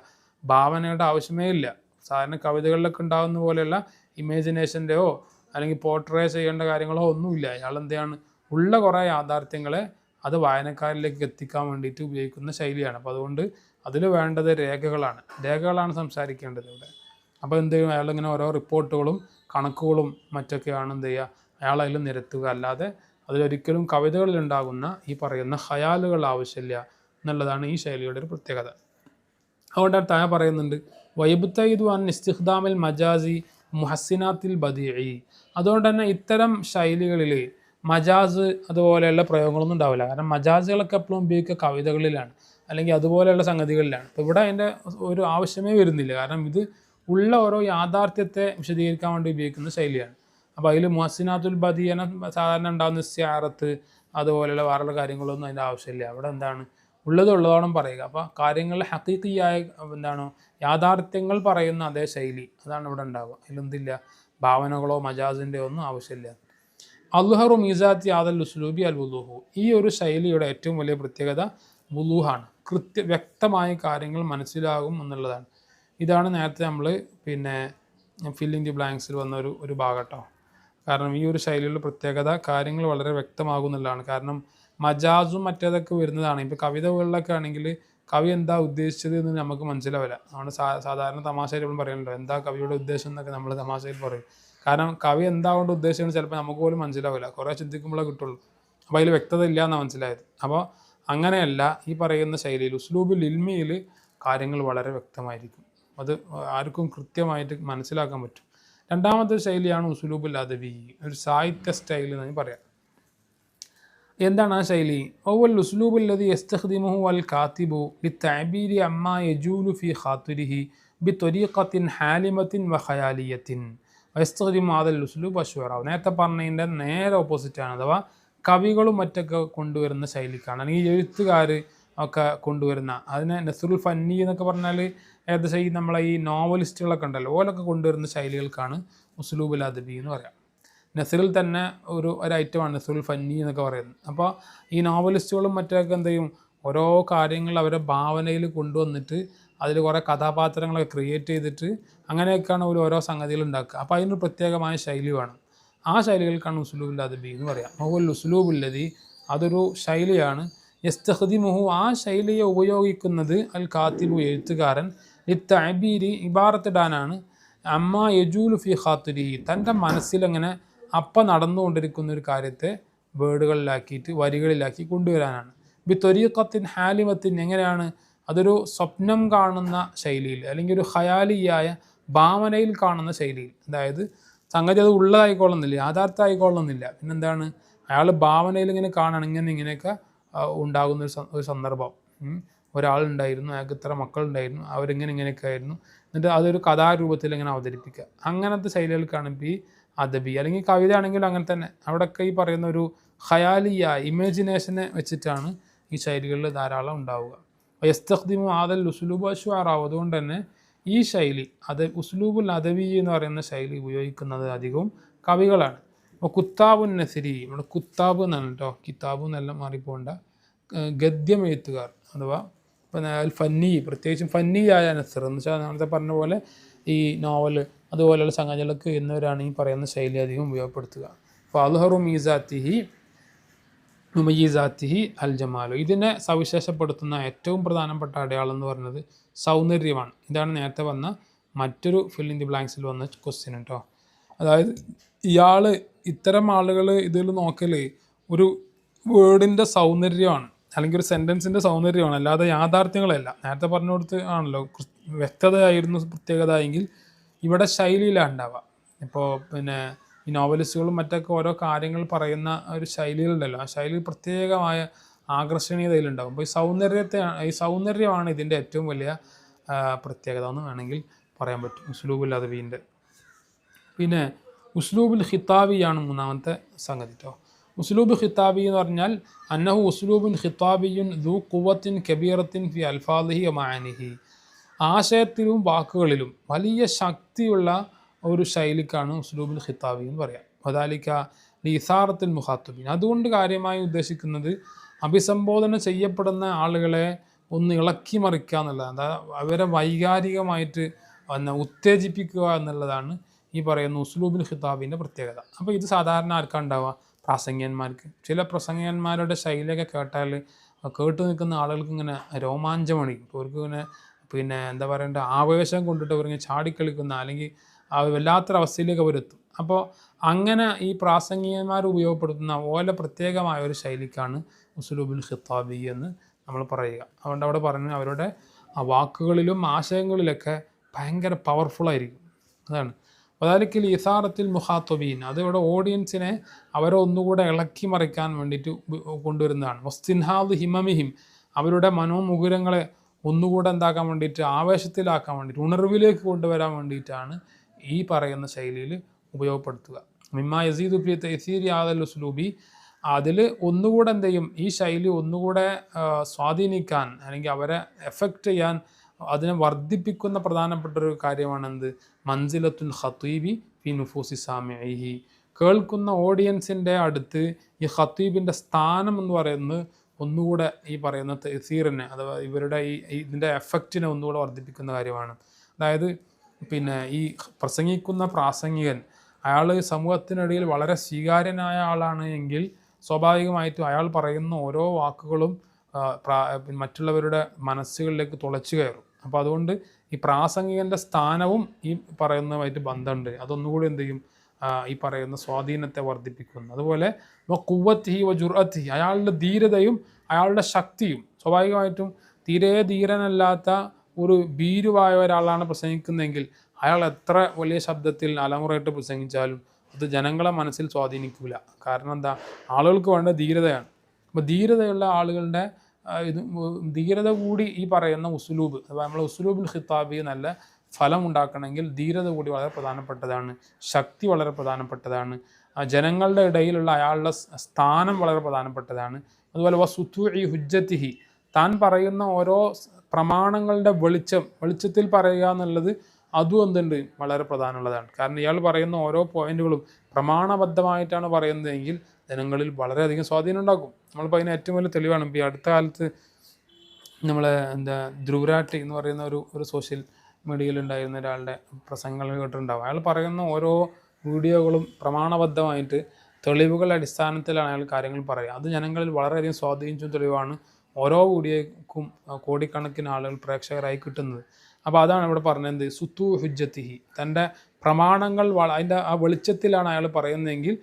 ഭാവനയുടെ ആവശ്യമേ ഇല്ല. സാധാരണ കവിതകളിലൊക്കെ ഉണ്ടാകുന്ന പോലെയുള്ള ഇമാജിനേഷൻ്റെയോ അല്ലെങ്കിൽ പോർട്രേ ചെയ്യേണ്ട കാര്യങ്ങളോ ഒന്നുമില്ല. അയാൾ എന്താണ്, ഉള്ള കുറേ യാഥാർത്ഥ്യങ്ങളെ അത് വായനക്കാരിലേക്ക് എത്തിക്കാൻ വേണ്ടിയിട്ട് ഉപയോഗിക്കുന്ന ശൈലിയാണ്. അപ്പോൾ അതുകൊണ്ട് അതിൽ വേണ്ടത് രേഖകളാണ് സംസാരിക്കേണ്ടത് ഇവിടെ. അപ്പോൾ എന്ത് ചെയ്യും, അയാളിങ്ങനെ ഓരോ റിപ്പോർട്ടുകളും കണക്കുകളും മറ്റൊക്കെയാണ് എന്ത് ചെയ്യുക, അയാൾ അതിൽ നിരത്തുക. അല്ലാതെ അതിലൊരിക്കലും കവിതകളിലുണ്ടാകുന്ന ഈ പറയുന്ന ഖയാലുകൾ ആവശ്യമില്ല എന്നുള്ളതാണ് ഈ ശൈലിയുടെ ഒരു പ്രത്യേകത. അതുകൊണ്ട് താഴെ പറയുന്നുണ്ട്, വൈബുത്തൈദു അൻ ഇസ്തിഖ്ദാമിൽ മജാസി മുഹസ്സിനാത്തിൽ ബദീഇ. അതുകൊണ്ട് തന്നെ ഇത്തരം ശൈലികളിൽ മജാസ് അതുപോലെയുള്ള പ്രയോഗങ്ങളൊന്നും ഉണ്ടാവില്ല. കാരണം മജാസുകളൊക്കെ എപ്പോഴും ഉപയോഗിക്കുക കവിതകളിലാണ് അല്ലെങ്കിൽ അതുപോലെയുള്ള സംഗതികളിലാണ്. അപ്പോൾ ഇവിടെ അതിൻ്റെ ഒരു ആവശ്യമേ വരുന്നില്ല. കാരണം ഇത് ഉള്ള ഓരോ യാഥാർത്ഥ്യത്തെ വിശദീകരിക്കാൻ വേണ്ടി ഉപയോഗിക്കുന്ന ശൈലിയാണ്. അപ്പോൾ അതിൽ മുഹസ്സിനാത്തുൽ ബദീഅ സാധാരണ ഉണ്ടാകുന്ന ഇസ്തിആറത്ത് അതുപോലെയുള്ള വേറെയുള്ള കാര്യങ്ങളൊന്നും അതിൻ്റെ ആവശ്യമില്ല. അവിടെ എന്താണ് ഉള്ളതോളം പറയുക. അപ്പോൾ കാര്യങ്ങളിൽ ഹഖീഖിയായ എന്താണ് യാഥാർത്ഥ്യങ്ങൾ പറയുന്ന അതേ ശൈലി അതാണ് ഇവിടെ ഉണ്ടാവുക. അതിലെന്തില്ല, ഭാവനകളോ മജാസിൻ്റെയോ ഒന്നും ആവശ്യമില്ല. അൽഹറു മീസാത്തി ആദൽ ഉസ്ലൂബി അൽ വുളൂഹു. ഈ ഒരു ശൈലിയുടെ ഏറ്റവും വലിയ പ്രത്യേകത വുളൂഹാണ്. വ്യക്തമായ കാര്യങ്ങൾ മനസ്സിലാകും എന്നുള്ളതാണ്. ഇതാണ് നേരത്തെ നമ്മൾ ഫിൽ ഇൻ ദി ബ്ലാങ്ക്സിൽ വന്ന ഒരു ഭാഗം കേട്ടോ. കാരണം ഈ ഒരു ശൈലിയുടെ പ്രത്യേകത കാര്യങ്ങൾ വളരെ വ്യക്തമാകും എന്നുള്ളതാണ്. കാരണം മജാസും മറ്റേതൊക്കെ വരുന്നതാണ്. ഇപ്പോൾ കവിതകളിലൊക്കെ ആണെങ്കിൽ കവി എന്താ ഉദ്ദേശിച്ചത് എന്ന് നമുക്ക് മനസ്സിലാവില്ല. നമ്മൾ സാധാരണ തമാശയിൽ പറയുന്നുണ്ടോ എന്താ കവിയുടെ ഉദ്ദേശം എന്നൊക്കെ നമ്മൾ തമാശയിൽ പറയും. കാരണം കവി എന്താ കൊണ്ട് ഉദ്ദേശിക്കുന്നത് ചിലപ്പോൾ നമുക്ക് പോലും മനസ്സിലാവില്ല, കുറേ ചിന്തിക്കുമ്പോഴേ കിട്ടുള്ളൂ. അപ്പോൾ അതിൽ വ്യക്തത ഇല്ല എന്നാണ് മനസ്സിലായത്. അപ്പോൾ അങ്ങനെയല്ല ഈ പറയുന്ന ശൈലിയിൽ ഉസ്ലൂബുൽ ഇൽമിയിൽ കാര്യങ്ങൾ വളരെ വ്യക്തമായിരിക്കും. അത് ആർക്കും കൃത്യമായിട്ട് മനസ്സിലാക്കാൻ പറ്റും. രണ്ടാമത്തെ ശൈലിയാണ് ഉസ്ലൂബുൽ അദബി, ഒരു സാഹിത്യ സ്റ്റൈൽ എന്ന് പറയാം. എന്താണ് ആ ശൈലി? ഔവൽ ഉസ്ലൂബുല്ലദി യസ്തഖ്ദിമുഹു അൽ കാത്തിബു ലിത്തഅബീരി അമ്മാ യജൂലു ഫി ഖാതിരിഹി ബിത്വരീഖത്തിൻ ഹാലിമത്തിൻ വഖയാലിയത്തിൻ വയസ്തഖ്ദിമു ആദൽ ഉസ്ലൂബ് അശ്വറ. നേരത്തെ പറഞ്ഞതിൻ്റെ നേരെ ഓപ്പോസിറ്റാണ്. അഥവാ കവികളും മറ്റൊക്കെ കൊണ്ടുവരുന്ന ശൈലിക്കാണ്, അല്ലെങ്കിൽ എഴുത്തുകാർ ഒക്കെ കൊണ്ടുവരുന്ന, അതിനെ നസ്റുൽ ഫന്നി എന്നൊക്കെ പറഞ്ഞാൽ ഏകദേശം ഈ നമ്മളെ ഈ നോവലിസ്റ്റുകളൊക്കെ ഉണ്ടല്ലോ ഓലൊക്കെ കൊണ്ടുവരുന്ന ശൈലികൾക്കാണ് ഉസ്ലൂബുൽ അദബി എന്ന് പറയാം. നസറിൽ തന്നെ ഒരു ഐറ്റമാണ് നസറുൽ ഫന്നി എന്നൊക്കെ പറയുന്നത്. അപ്പോൾ ഈ നോവലിസ്റ്റുകളും മറ്റൊക്കെ എന്ത് ചെയ്യും, ഓരോ കാര്യങ്ങൾ അവരുടെ ഭാവനയിൽ കൊണ്ടുവന്നിട്ട് അതിൽ കുറേ കഥാപാത്രങ്ങളൊക്കെ ക്രിയേറ്റ് ചെയ്തിട്ട് അങ്ങനെയൊക്കെയാണ് ഓരോ സംഗതികൾ ഉണ്ടാക്കുക. അപ്പോൾ അതിന് പ്രത്യേകമായ ശൈലി വേണം. ആ ശൈലികൾക്കാണ് ഉസ്ലൂബുൽ അദബി എന്ന് പറയാം. മഹുൽ ഉസ്ലൂബുല്ലദി, അതൊരു ശൈലിയാണ്. യസ്തഖ്ദിമുഹു, ആ ശൈലിയെ ഉപയോഗിക്കുന്നത് അൽ കാത്തിബു, എഴുത്തുകാരൻ, ലിത്തഅബീരി, ഇബാറത്തിടാനാണ്, അമ്മാ യജൂലു ഫി ഖാതിരി, തൻ്റെ മനസ്സിലങ്ങനെ അപ്പം നടന്നുകൊണ്ടിരിക്കുന്ന ഒരു കാര്യത്തെ വേർഡുകളിലാക്കിയിട്ട് വരികളിലാക്കി കൊണ്ടുവരാനാണ്. ബിത്വരീഖത്തിൻ ഹാലിമത്തിൻ, എങ്ങനെയാണ്, അതൊരു സ്വപ്നം കാണുന്ന ശൈലിയിൽ അല്ലെങ്കിൽ ഒരു ഖയാലിയായ ഭാവനയിൽ കാണുന്ന ശൈലിയിൽ. അതായത് സംഗതി അത് ഉള്ളതായിക്കൊള്ളുന്നില്ല, യാഥാർത്ഥ്യമായിക്കൊള്ളുന്നില്ല, പിന്നെന്താണ് അയാൾ ഭാവനയിൽ ഇങ്ങനെ കാണണം, ഇങ്ങനെയൊക്കെ ഉണ്ടാകുന്ന ഒരു സന്ദർഭം. ഒരാളുണ്ടായിരുന്നു, അയാൾക്ക് ഇത്ര മക്കളുണ്ടായിരുന്നു, ഇങ്ങനെയൊക്കെ ആയിരുന്നു, എന്നിട്ട് അതൊരു കഥാരൂപത്തിൽ ഇങ്ങനെ അവതരിപ്പിക്കുക. അങ്ങനത്തെ ശൈലികൾക്കാണ് ഈ അദബി. അല്ലെങ്കിൽ കവിത ആണെങ്കിലും അങ്ങനെ തന്നെ. അവിടെയൊക്കെ ഈ പറയുന്ന ഒരു ഖയാലിയ ഇമാജിനേഷനെ വെച്ചിട്ടാണ് ഈ ശൈലികളിൽ ധാരാളം ഉണ്ടാവുക. യസ്തഖ്ദിമു ആദൽ ഉസ്ലൂബ് അശ്വറാവ്. അതുകൊണ്ട് തന്നെ ഈ ശൈലി ഉസ്ലൂബുൽ അദബി എന്ന് പറയുന്ന ശൈലി ഉപയോഗിക്കുന്നത് അധികവും കവികളാണ്. അപ്പോൾ കുത്താബുൻ നസിരി, ഇവിടെ കുത്താബ് എന്നാണ് കേട്ടോ, കിതാബ് എന്നെല്ലാം മാറിപ്പോണ്ട, ഗദ്യം എഴുത്തുകാർ അഥവാ ഫന്നി, പ്രത്യേകിച്ചും ഫന്നിയായ നസർ എന്ന് വെച്ചാൽ നേരത്തെ പറഞ്ഞ പോലെ ഈ നോവല് അതുപോലെയുള്ള സംഗതികളൊക്കെ എന്നവരാണ് ഈ പറയുന്ന ശൈലി അധികം ഉപയോഗപ്പെടുത്തുക. അപ്പോൾ അൽഹറു മീസാത്തിഹി അൽ ജമാലു, ഇതിനെ സവിശേഷപ്പെടുത്തുന്ന ഏറ്റവും പ്രധാനപ്പെട്ട അടയാളം എന്ന് പറയുന്നത് സൗന്ദര്യമാണ്. ഇതാണ് നേരത്തെ വന്ന മറ്റൊരു ഫിൽ ഇൻ ദി ബ്ലാങ്ക്സിൽ വന്ന ക്വസ്റ്റ്യൻ കേട്ടോ. അതായത് ഇത്തരം ആളുകൾ ഇതിൽ നോക്കൽ ഒരു വേർഡിൻ്റെ സൗന്ദര്യമാണ് അല്ലെങ്കിൽ ഒരു സെൻറ്റൻസിൻ്റെ സൗന്ദര്യമാണ്, അല്ലാതെ യാഥാർത്ഥ്യങ്ങളല്ല. നേരത്തെ പറഞ്ഞു കൊടുത്ത് ആണല്ലോ വ്യക്തതയായിരുന്നു പ്രത്യേകത എങ്കിൽ ഇവിടെ ശൈലിയിലാണ് ഉണ്ടാവുക. ഇപ്പോൾ ഈ നോവലിസ്റ്റുകളും മറ്റൊക്കെ ഓരോ കാര്യങ്ങൾ പറയുന്ന ഒരു ശൈലികളുണ്ടല്ലോ, ആ ശൈലിയിൽ പ്രത്യേകമായ ആകർഷണീയതയിലുണ്ടാകും. അപ്പോൾ ഈ സൗന്ദര്യമാണ് ഇതിൻ്റെ ഏറ്റവും വലിയ പ്രത്യേകത എന്ന് വേണമെങ്കിൽ പറയാൻ പറ്റും ഉസ്ലൂബുൽ അദബീൻ്റെ. പിന്നെ ഉസ്ലൂബുൽ ഖിത്താബിയാണ് മൂന്നാമത്തെ സംഗതി കേട്ടോ. ഉസ്ലൂബ് ഖിത്താബി എന്ന് പറഞ്ഞാൽ അന്നഹു ഉസ്ലൂബുൻ ഖിത്താബിയുൻ ദു ഖുവത്തിൻ കബീറത്തിൻ ഫി അൽഫാദിഹി വമാനിഹി, ആശയത്തിലും വാക്കുകളിലും വലിയ ശക്തിയുള്ള ഒരു ശൈലിക്കാണ് ഉസ്ലൂബുൽ ഖിത്താബി എന്ന് പറയാം. വദാലിക ലിസാറത്തുൽ മുഖാത്തബീൻ, അതുകൊണ്ട് കാര്യമായി ഉദ്ദേശിക്കുന്നത് അഭിസംബോധന ചെയ്യപ്പെടുന്ന ആളുകളെ ഒന്ന് ഇളക്കി മറിക്കുക എന്നുള്ളതാണ്, അതായത് അവരെ വൈകാരികമായിട്ട് ഉത്തേജിപ്പിക്കുക എന്നുള്ളതാണ് ഈ പറയുന്ന ഉസ്ലൂബുൽ ഖിത്താബിൻ്റെ പ്രത്യേകത. അപ്പോൾ ഇത് സാധാരണ ആർക്കാണ് ഉണ്ടാവുക? പ്രാസംഗികന്മാർക്ക്. ചില പ്രസംഗികന്മാരുടെ ശൈലിയൊക്കെ കേട്ടാൽ കേട്ട് നിൽക്കുന്ന ആളുകൾക്ക് ഇങ്ങനെ രോമാഞ്ചമണിക്കും. ഇപ്പോൾ അവർക്ക് ഇങ്ങനെ എന്താ പറയേണ്ട ആവേശം കൊണ്ടിട്ട് അവരിങ്ങനെ ചാടിക്കളിക്കുന്ന അല്ലെങ്കിൽ വല്ലാത്തൊരവസ്ഥയിലേക്ക് അവരെത്തും. അപ്പോൾ അങ്ങനെ ഈ പ്രാസംഗികന്മാർ ഉപയോഗപ്പെടുത്തുന്ന ഓല പ്രത്യേകമായ ഒരു ശൈലിക്കാണ് ഉസ്ലൂബുൽ ഖിത്താബി എന്ന് നമ്മൾ പറയുക. അതുകൊണ്ട് അവിടെ പറഞ്ഞു അവരുടെ വാക്കുകളിലും ആശയങ്ങളിലൊക്കെ ഭയങ്കര പവർഫുള്ളായിരിക്കും. അതാണ് വദാലിക്കൽ ഇസാറത്തിൽ മുഖാത്തബീൻ, അതിവിടെ ഓഡിയൻസിനെ അവരെ ഒന്നുകൂടെ ഇളക്കി മറിക്കാൻ വേണ്ടിയിട്ട് കൊണ്ടുവരുന്നതാണ്. വസ്തിൻഹാദ് ഹിമമിഹിം, അവരുടെ മനോമുകുരങ്ങളെ ഒന്നുകൂടെ എന്താക്കാൻ വേണ്ടിയിട്ട്, ആവേശത്തിലാക്കാൻ വേണ്ടിയിട്ട്, ഉണർവിലേക്ക് കൊണ്ടുവരാൻ വേണ്ടിയിട്ടാണ് ഈ പറയുന്ന ശൈലിയിൽ ഉപയോഗപ്പെടുത്തുക. മിമ്മ യസീദു ഫി തഅ്സീരി ഹാദൽ ഉസ്ലൂബി, അതിൽ ഒന്നുകൂടെ എന്ത് ചെയ്യും, ഈ ശൈലി ഒന്നുകൂടെ സ്വാധീനിക്കാൻ അല്ലെങ്കിൽ അവരെ എഫക്റ്റ് ചെയ്യാൻ, അതിനെ വർദ്ധിപ്പിക്കുന്ന പ്രധാനപ്പെട്ടൊരു കാര്യമാണ് എന്ത്, മൻസിലത്തുൽ ഖത്തീബി ഫി നുഫൂസി സാമിഇഹി, കേൾക്കുന്ന ഓഡിയൻസിൻ്റെ അടുത്ത് ഈ ഖത്തീബിൻ്റെ സ്ഥാനം എന്ന് പറയുന്നത് ഒന്നുകൂടെ ഈ പറയുന്ന തഅ്സീറിനെ അഥവാ ഇവരുടെ ഇതിൻ്റെ എഫക്റ്റിനെ ഒന്നുകൂടെ വർദ്ധിപ്പിക്കുന്ന കാര്യമാണ്. അതായത് ഈ പ്രസംഗിക്കുന്ന പ്രാസംഗികൻ അയാൾ സമൂഹത്തിനിടയിൽ വളരെ സ്വീകാര്യനായ ആളാണ് എങ്കിൽ സ്വാഭാവികമായിട്ടും അയാൾ പറയുന്ന ഓരോ വാക്കുകളും മറ്റുള്ളവരുടെ മനസ്സുകളിലേക്ക് തുളച്ചു കയറും. അപ്പോൾ അതുകൊണ്ട് ഈ പ്രാസംഗികൻ്റെ സ്ഥാനവും ഈ പറയുന്നതുമായിട്ട് ബന്ധമുണ്ട്. അതൊന്നുകൂടി എന്ത് ചെയ്യും, ഈ പറയുന്ന സ്വാധീനത്തെ വർദ്ധിപ്പിക്കുന്നു. അതുപോലെ ഖുവ്വത്തിഹി വ ജുർഅത്തിഹി, അയാളുടെ ധീരതയും അയാളുടെ ശക്തിയും. സ്വാഭാവികമായിട്ടും തീരെ ധീരനല്ലാത്ത ഒരു ഭീരുവായ ഒരാളാണ് പ്രസംഗിക്കുന്നതെങ്കിൽ അയാൾ എത്ര വലിയ ശബ്ദത്തിൽ അലമുറയിട്ട് പ്രസംഗിച്ചാലും അത് ജനങ്ങളെ മനസ്സിൽ സ്വാധീനിക്കില്ല. കാരണം എന്താ, ആളുകൾക്ക് വേണ്ട ധീരതയാണ്. അപ്പോൾ ധീരതയുള്ള ആളുകളുടെ ധീരത കൂടി ഈ പറയുന്ന ഉസ്ലൂബ്, അപ്പോൾ നമ്മൾ ഉസ്ലൂബുൽ ഖിത്താബി നല്ല ഫലം ഉണ്ടാക്കണമെങ്കിൽ ധീരത കൂടി വളരെ പ്രധാനപ്പെട്ടതാണ്, ശക്തി വളരെ പ്രധാനപ്പെട്ടതാണ്, ജനങ്ങളുടെ ഇടയിലുള്ള അയാളുടെ സ്ഥാനം വളരെ പ്രധാനപ്പെട്ടതാണ്. അതുപോലെ വസുത്തുഇ ഹുജ്ജത്തിഹി, താൻ പറയുന്ന ഓരോ പ്രമാണങ്ങളുടെ വെളിച്ചത്തിൽ പറയുക എന്നുള്ളത് അതും എന്തുണ്ട്, വളരെ പ്രധാനമുള്ളതാണ്. കാരണം ഇയാൾ പറയുന്ന ഓരോ പോയിന്റുകളും പ്രമാണബദ്ധമായിട്ടാണ് പറയുന്നതെങ്കിൽ ജനങ്ങളിൽ വളരെയധികം സ്വാധീനം ഉണ്ടാക്കും. നമ്മളിപ്പോൾ അതിന് ഏറ്റവും വലിയ തെളിവാണ് ഇപ്പോൾ ഈ അടുത്ത കാലത്ത് നമ്മളെ ധ്രുവരാട്ടി എന്ന് പറയുന്ന ഒരു സോഷ്യൽ മീഡിയയിലുണ്ടായിരുന്ന ഒരാളുടെ പ്രസംഗങ്ങൾ കേട്ടിട്ടുണ്ടാവും. അയാൾ പറയുന്ന ഓരോ വീഡിയോകളും പ്രമാണബദ്ധമായിട്ട് തെളിവുകളുടെ അടിസ്ഥാനത്തിലാണ് അയാൾ കാര്യങ്ങൾ പറയുക. അത് ജനങ്ങളിൽ വളരെയധികം സ്വാധീനിച്ച തെളിവാണ്. ഓരോ വീഡിയോക്കും കോടിക്കണക്കിന് ആളുകൾ പ്രേക്ഷകരായി കിട്ടുന്നത്. അപ്പോൾ അതാണ് ഇവിടെ പറഞ്ഞത്, സുത്തു ഹുജ്ജത്തിഹി, തൻ്റെ പ്രമാണങ്ങൾ അതിൻ്റെ ആ വെളിച്ചത്തിലാണ് അയാൾ പറയുന്നതെങ്കിൽ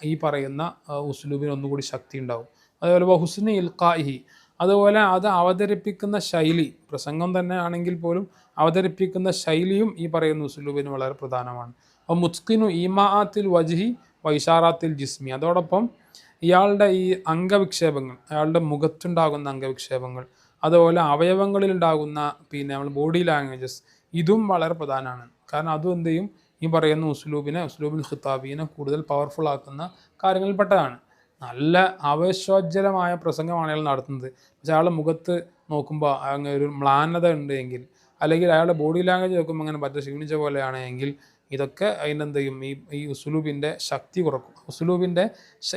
ഈ പറയുന്ന ഉസ്ലൂബിന് ഒന്നുകൂടി ശക്തി ഉണ്ടാവും. അതുപോലെ ഹുസ്നി ഇൽഖാഇഹി, അതുപോലെ അത് അവതരിപ്പിക്കുന്ന ശൈലി, പ്രസംഗം തന്നെ ആണെങ്കിൽ പോലും അവതരിപ്പിക്കുന്ന ശൈലിയും ഈ പറയുന്ന ഉസ്ലൂബിന് വളരെ പ്രധാനമാണ്. അപ്പോൾ മുത്ഖിനു ഈമാഅത്തിൽ വജ്ഹി വൈഷാറാത്തിൽ ജിസ്മി, അതോടൊപ്പം ഇയാളുടെ ഈ അംഗവിക്ഷേപങ്ങൾ, അയാളുടെ മുഖത്തുണ്ടാകുന്ന അംഗവിക്ഷേപങ്ങൾ, അതുപോലെ അവയവങ്ങളിലുണ്ടാകുന്ന നമ്മൾ ബോഡി ലാംഗ്വേജസ്, ഇതും വളരെ പ്രധാനമാണ്. കാരണം അതും എന്ത് ചെയ്യും, ഈ പറയുന്ന ഉസ്ലൂബുൽ ഖിത്താബിനെ കൂടുതൽ പവർഫുൾ ആക്കുന്ന കാര്യങ്ങളിൽപ്പെട്ടതാണ്. നല്ല ആവേശോജ്വലമായ പ്രസംഗമാണ് അയാൾ നടത്തുന്നത്. പക്ഷേ അയാളുടെ മുഖത്ത് നോക്കുമ്പോൾ അങ്ങനെ ഒരു മ്ലാനത ഉണ്ട് എങ്കിൽ, അല്ലെങ്കിൽ അയാളുടെ ബോഡി ലാംഗ്വേജ് നോക്കുമ്പോൾ അങ്ങനെ പറ്റ ക്ഷീണിച്ച പോലെയാണ് എങ്കിൽ, ഇതൊക്കെ അതിനെന്ത് ചെയ്യും, ഈ ഉസ്ലൂബിൻ്റെ ശക്തി കുറക്കും.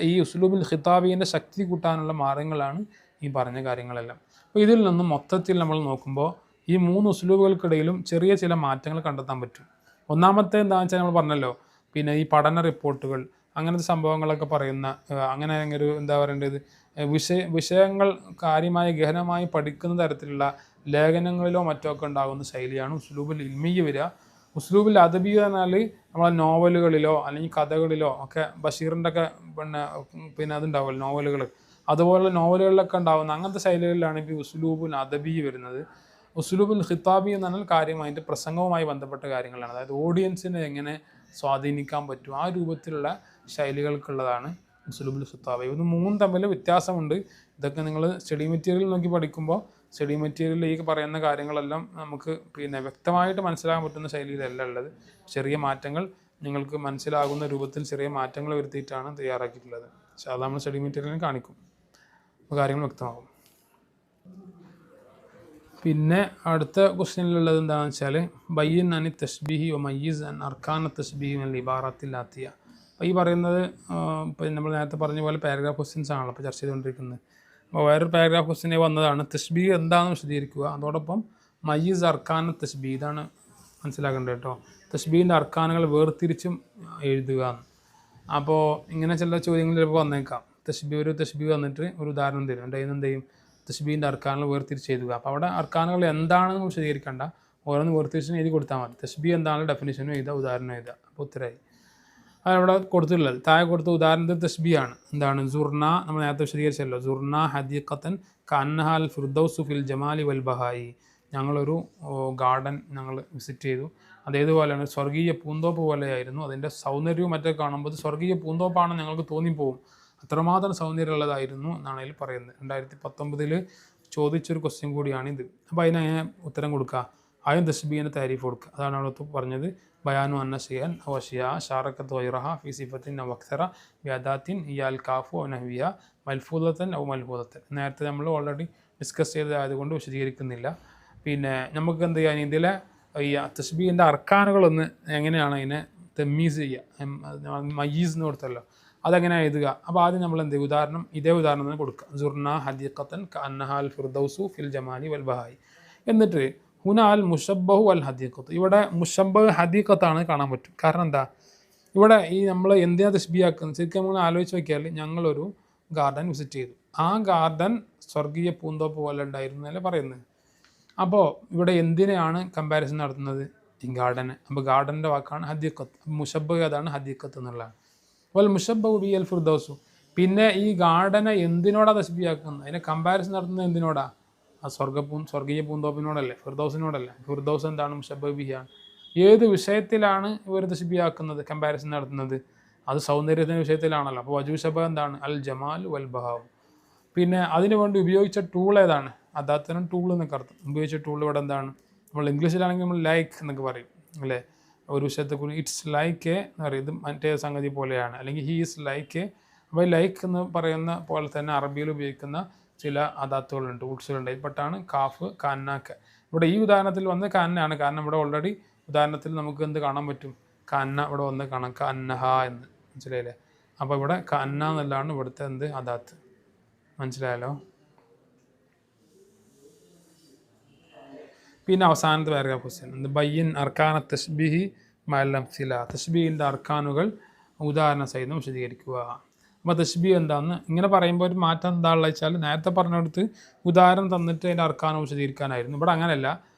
ഈ ഉസ്ലൂബുൽ ഖിത്താബിൻ്റെ ശക്തി കൂട്ടാനുള്ള മാർഗങ്ങളാണ് ഈ പറഞ്ഞ കാര്യങ്ങളെല്ലാം. അപ്പോൾ ഇതിൽ നിന്നും മൊത്തത്തിൽ നമ്മൾ നോക്കുമ്പോൾ ഈ 3 ഉസ്ലൂബുകൾക്കിടയിലും ചെറിയ ചില മാറ്റങ്ങൾ കണ്ടെത്താൻ പറ്റും. ഒന്നാമത്തെ എന്താണെന്ന് വെച്ചാൽ നമ്മൾ പറഞ്ഞല്ലോ, ഈ പഠന റിപ്പോർട്ടുകൾ അങ്ങനത്തെ സംഭവങ്ങളൊക്കെ പറയുന്ന അങ്ങനെ ഒരു എന്താ പറയേണ്ടത്, വിഷയങ്ങൾ കാര്യമായി ഗഹനമായി പഠിക്കുന്ന തരത്തിലുള്ള ലേഖനങ്ങളിലോ മറ്റോ ഒക്കെ ഉണ്ടാകുന്ന ശൈലിയാണ് ഉസ്ലൂബുൽ ഇൽമിയ്യ വരിക. ഉസ്ലൂബുൽ അദബി പറഞ്ഞാൽ നമ്മളെ നോവലുകളിലോ അല്ലെങ്കിൽ കഥകളിലോ ഒക്കെ, ബഷീറിൻ്റെ ഒക്കെ അതുണ്ടാവുമല്ലോ നോവലുകൾ, അതുപോലെ നോവലുകളിലൊക്കെ ഉണ്ടാകുന്ന അങ്ങനത്തെ ശൈലികളിലാണ് ഇപ്പോൾ ഉസ്ലൂബുൽ അദബി വരുന്നത്. ഉസ്ലൂബുൽ ഖിത്താബി എന്ന് പറഞ്ഞാൽ കാര്യമായിട്ട് പ്രസംഗവുമായി ബന്ധപ്പെട്ട കാര്യങ്ങളാണ്. അതായത് ഓഡിയൻസിനെ എങ്ങനെ സ്വാധീനിക്കാൻ പറ്റും, ആ രൂപത്തിലുള്ള ശൈലികൾക്കുള്ളതാണ് ഉസ്ലൂബുൽ ഖിത്താബി. ഇത് 3 തമ്മിൽ വ്യത്യാസമുണ്ട്. ഇതൊക്കെ നിങ്ങൾ സ്റ്റഡി മെറ്റീരിയൽ നോക്കി പഠിക്കുമ്പോൾ സ്റ്റഡി മെറ്റീരിയലിൽ ഈ പറയുന്ന കാര്യങ്ങളെല്ലാം നമുക്ക് വ്യക്തമായിട്ട് മനസ്സിലാക്കാൻ പറ്റുന്ന ശൈലിയിലല്ല ഉള്ളത്. ചെറിയ മാറ്റങ്ങൾ നിങ്ങൾക്ക് മനസ്സിലാകുന്ന രൂപത്തിൽ ചെറിയ മാറ്റങ്ങൾ വരുത്തിയിട്ടാണ് തയ്യാറാക്കിയിട്ടുള്ളത്. പക്ഷേ അത് നമ്മൾ സ്റ്റഡി മെറ്റീരിയലിൽ കാണിക്കും, അപ്പോൾ കാര്യങ്ങൾ വ്യക്തമാകും. പിന്നെ അടുത്ത ക്വസ്റ്റ്യനിലുള്ളത് എന്താണെന്ന് വെച്ചാൽ ബയ്യൻ അനി തഷ്ബീഹി ഒ മയ്യിസ് അൻ അർക്കാന തഷ്ബീഹി എന്ന ഇബാറത്തിലാത്തിയ. അപ്പോൾ ഈ പറയുന്നത് ഇപ്പോൾ നമ്മൾ നേരത്തെ പറഞ്ഞ പോലെ പാരഗ്രാഫ് ക്വസ്റ്റ്യൻസ് ആണല്ലോ ഇപ്പോൾ ചർച്ച ചെയ്തുകൊണ്ടിരിക്കുന്നത്. അപ്പോൾ വേറൊരു പാരഗ്രാഫ് ക്വസ്റ്റ്യനെ വന്നതാണ് തഷ്ബീഹ് എന്താണെന്ന് വിശദീകരിക്കുക, അതോടൊപ്പം മയ്യിസ് അർക്കാന തഷ്ബീഹ്, ഇതാണ് മനസ്സിലാക്കേണ്ടത് കേട്ടോ. തഷ്ബീഹിൻ്റെ അർക്കാനുകൾ വേർതിരിച്ചും എഴുതുക. അപ്പോൾ ഇങ്ങനെ ചില ചോദ്യങ്ങൾ ചിലപ്പോൾ വന്നേക്കാം. ഒരു തഷ്ബീഹ് വന്നിട്ട് ഒരു ഉദാഹരണം തരും, എൻ്റെ അതിന് എന്ത് ചെയ്യും, തഷ്ബീഹിൻ്റെ അർക്കാനുകൾ വേർതിരിച്ച് എഴുതുക. അപ്പോൾ അവിടെ അർക്കാനുകൾ എന്താണെന്ന് വിശദീകരിക്കേണ്ട, ഓരോന്ന് വേർതിരിച്ച് എഴുതി കൊടുത്താൽ മതി. തഷ്ബീഹ് എന്താണ് ഡെഫിനിഷനും എഴുതുക, ഉദാഹരണം എഴുതുക, അപ്പോൾ ഉത്തരമായി. അതവിടെ കൊടുത്തിട്ടുള്ളത് താഴെ കൊടുത്ത ഉദാഹരണത്തിൽ തഷ്ബീഹാണ്. എന്താണ്? സുർന, നമ്മൾ നേരത്തെ വിശദീകരിച്ചല്ലോ, സുർന ഹദീഖത്തൻ കന്നഹാൽ ഫിർദൗസു ഫിൽ ജമാലി വൽ ബഹായി. ഞങ്ങളൊരു ഗാർഡൻ ഞങ്ങൾ വിസിറ്റ് ചെയ്തു, അതേതുപോലെയാണ് സ്വർഗീയ പൂന്തോപ്പ് പോലെയായിരുന്നു, അതിൻ്റെ സൗന്ദര്യവും മറ്റൊക്കെ കാണുമ്പോൾ സ്വർഗീയ പൂന്തോപ്പാണെന്ന് ഞങ്ങൾക്ക് തോന്നിപ്പോവും, അത്രമാത്രം സൗന്ദര്യമുള്ളതായിരുന്നു എന്നാണ് അതിൽ പറയുന്നത്. 2019 ചോദിച്ചൊരു ക്വസ്റ്റ്യൻ കൂടിയാണിത്. അപ്പോൾ അതിനങ്ങനെ ഉത്തരം കൊടുക്കുക, ആദ്യം തഷ്ബീഹിൻ്റെ താരീഫ് കൊടുക്കുക. അതാണ് അവിടെ പറഞ്ഞത്, ബയാനു അന്ന ഷിയൻ അവഷിയ ഷാറക്കത്ത് വൈറഹ ഫി സിഫത്തിൻ ഔ അക്സറ ബിഅദാത്തിൻ ഇയാൽ കാഫു ഔ നഹ്വിയ മൽഫൂദത്തൻ ഔ മൽഫൂദത്തൻ. നേരത്തെ നമ്മൾ ഓൾറെഡി ഡിസ്കസ് ചെയ്തതായതുകൊണ്ട് വിശദീകരിക്കുന്നില്ല. പിന്നെ നമുക്ക് എന്ത് ചെയ്യാൻ, ഇതിലെ ഈ തഷ്ബീഹിൻ്റെ അർക്കാനുകളൊന്ന് എങ്ങനെയാണ് അതിനെ തമ്മീസ് ചെയ്യുക, മയ്യീസ് എന്ന് കൊടുത്തല്ലോ, അതെങ്ങനെ എഴുതുക. അപ്പോൾ ആദ്യം നമ്മൾ എന്ത് ഉദാഹരണം, ഇതേ ഉദാഹരണം തന്നെ കൊടുക്കുക, സുർന ഹദീഖത്തൻ കഅന്നഹാൽ ഫിർദൗസു ഫിൽ ജമാലി വൽ ബഹായി. എന്നിട്ട് ഹുനാൽ മുഷബ്ബഹു അൽ ഹദീഖത്ത്, ഇവിടെ മുഷബ്ബഹ് ഹദീഖത്താണ് കാണാൻ പറ്റും. കാരണം എന്താ, ഇവിടെ ഈ നമ്മൾ എന്തിനാ തഷ്ബീഹാക്കുന്നത്, ശരിക്കും നമ്മൾ ആലോചിച്ച് നോക്കിയാൽ ഞങ്ങളൊരു ഗാർഡൻ വിസിറ്റ് ചെയ്തു, ആ ഗാർഡൻ സ്വർഗീയ പൂന്തോപ്പ് പോലെ ഉണ്ടായിരുന്നു എന്നല്ലേ പറയുന്നത്. അപ്പോൾ ഇവിടെ എന്തിനെയാണ് കമ്പാരിസൺ നടത്തുന്നത്, ഈ ഗാർഡന്. അപ്പോൾ ഗാർഡൻ്റെ വാക്കാണ് ഹദീഖത്ത്, മുഷബ്ബഹ് അതാണ് ഹദീഖത്ത് എന്നുള്ളതാണ്. വൽ മുഷബ്ബഹു ബി അൽ ഫിർദൗസു, പിന്നെ ഈ ഗാർഡനെ എന്തിനോടാ തഷ്ബീഹാക്കുന്നത്, അതിനെ കമ്പാരിസൺ നടത്തുന്നത് എന്തിനോടാ, ആ സ്വർഗീയ പൂന്തോപ്പിനോടല്ലേ, ഫിർദൗസിനോടല്ലേ. ഫിർദൗസ് എന്താണ്, മുഷബ്ബഹ് ബിഹിയാണ്. ഏത് വിഷയത്തിലാണ് ഇവർ തഷ്ബീഹാക്കുന്നത്, കമ്പാരിസൺ നടത്തുന്നത്, അത് സൗന്ദര്യത്തിൻ്റെ വിഷയത്തിലാണല്ലോ. അപ്പോൾ വജൂ ഷബഹ് എന്താണ്, അൽ ജമാൽ വൽ ബഹാവ്. പിന്നെ അതിനു വേണ്ടി ഉപയോഗിച്ച ടൂൾ ഏതാണ്, അദാത്തനും ടൂൾ എന്നൊക്കെ അർത്ഥം. ഉപയോഗിച്ച ടൂൾ ഇവിടെ എന്താണ്, നമ്മൾ ഇംഗ്ലീഷിലാണെങ്കിൽ നമ്മൾ ലൈക്ക് എന്നൊക്കെ പറയും അല്ലേ, ഒരു വിഷയത്തെക്കുറിച്ച് ഇറ്റ്സ് ലൈക്ക് എന്ന് പറയും, ഇത് മറ്റേ സംഗതി പോലെയാണ്, അല്ലെങ്കിൽ ഹീ ഈസ് ലൈക്ക്. അപ്പോൾ ലൈക്ക് എന്ന് പറയുന്ന പോലെ തന്നെ അറബിയിൽ ഉപയോഗിക്കുന്ന ചില അദാത്തുകളുണ്ട്, ടൂൾസുകളുണ്ട്. ഇതിൽപ്പെട്ടാണ് കാഫ്, കാന്നൊക്കെ. ഇവിടെ ഈ ഉദാഹരണത്തിൽ വന്ന് കാന്നയാണ്, കാരണം ഇവിടെ ഓൾറെഡി ഉദാഹരണത്തിൽ നമുക്ക് എന്ത് കാണാൻ പറ്റും, കാന്ന ഇവിടെ വന്ന് കാണാം, കാന്നഹ എന്ന്, മനസ്സിലായില്ലേ. അപ്പോൾ ഇവിടെ കാന്ന എന്നുള്ളതാണ് ഇവിടുത്തെ എന്ത് അദാത്ത്, മനസ്സിലായല്ലോ. പിന്നെ അവസാനത്തെ പാരഗ്രാഫ് ക്വസ്റ്റ്യൻ എന്ത്, ബയ്യൻ അർക്കാന തഷ്ബീഹി മഅൽ അംസില, തഷ്ബീഹിൻ്റെ അർക്കാനുകൾ ഉദാഹരണ സഹിതം വിശദീകരിക്കുക. അപ്പോൾ തഷ്ബീഹ് എന്താണെന്ന് ഇങ്ങനെ പറയുമ്പോൾ ഒരു മാറ്റം എന്താണെന്ന് വെച്ചാൽ, നേരത്തെ പറഞ്ഞെടുത്ത് ഉദാഹരണം തന്നിട്ട് അതിൻ്റെ അർക്കാനം വിശദീകരിക്കാനായിരുന്നു. ഇവിടെ അങ്ങനെയല്ല,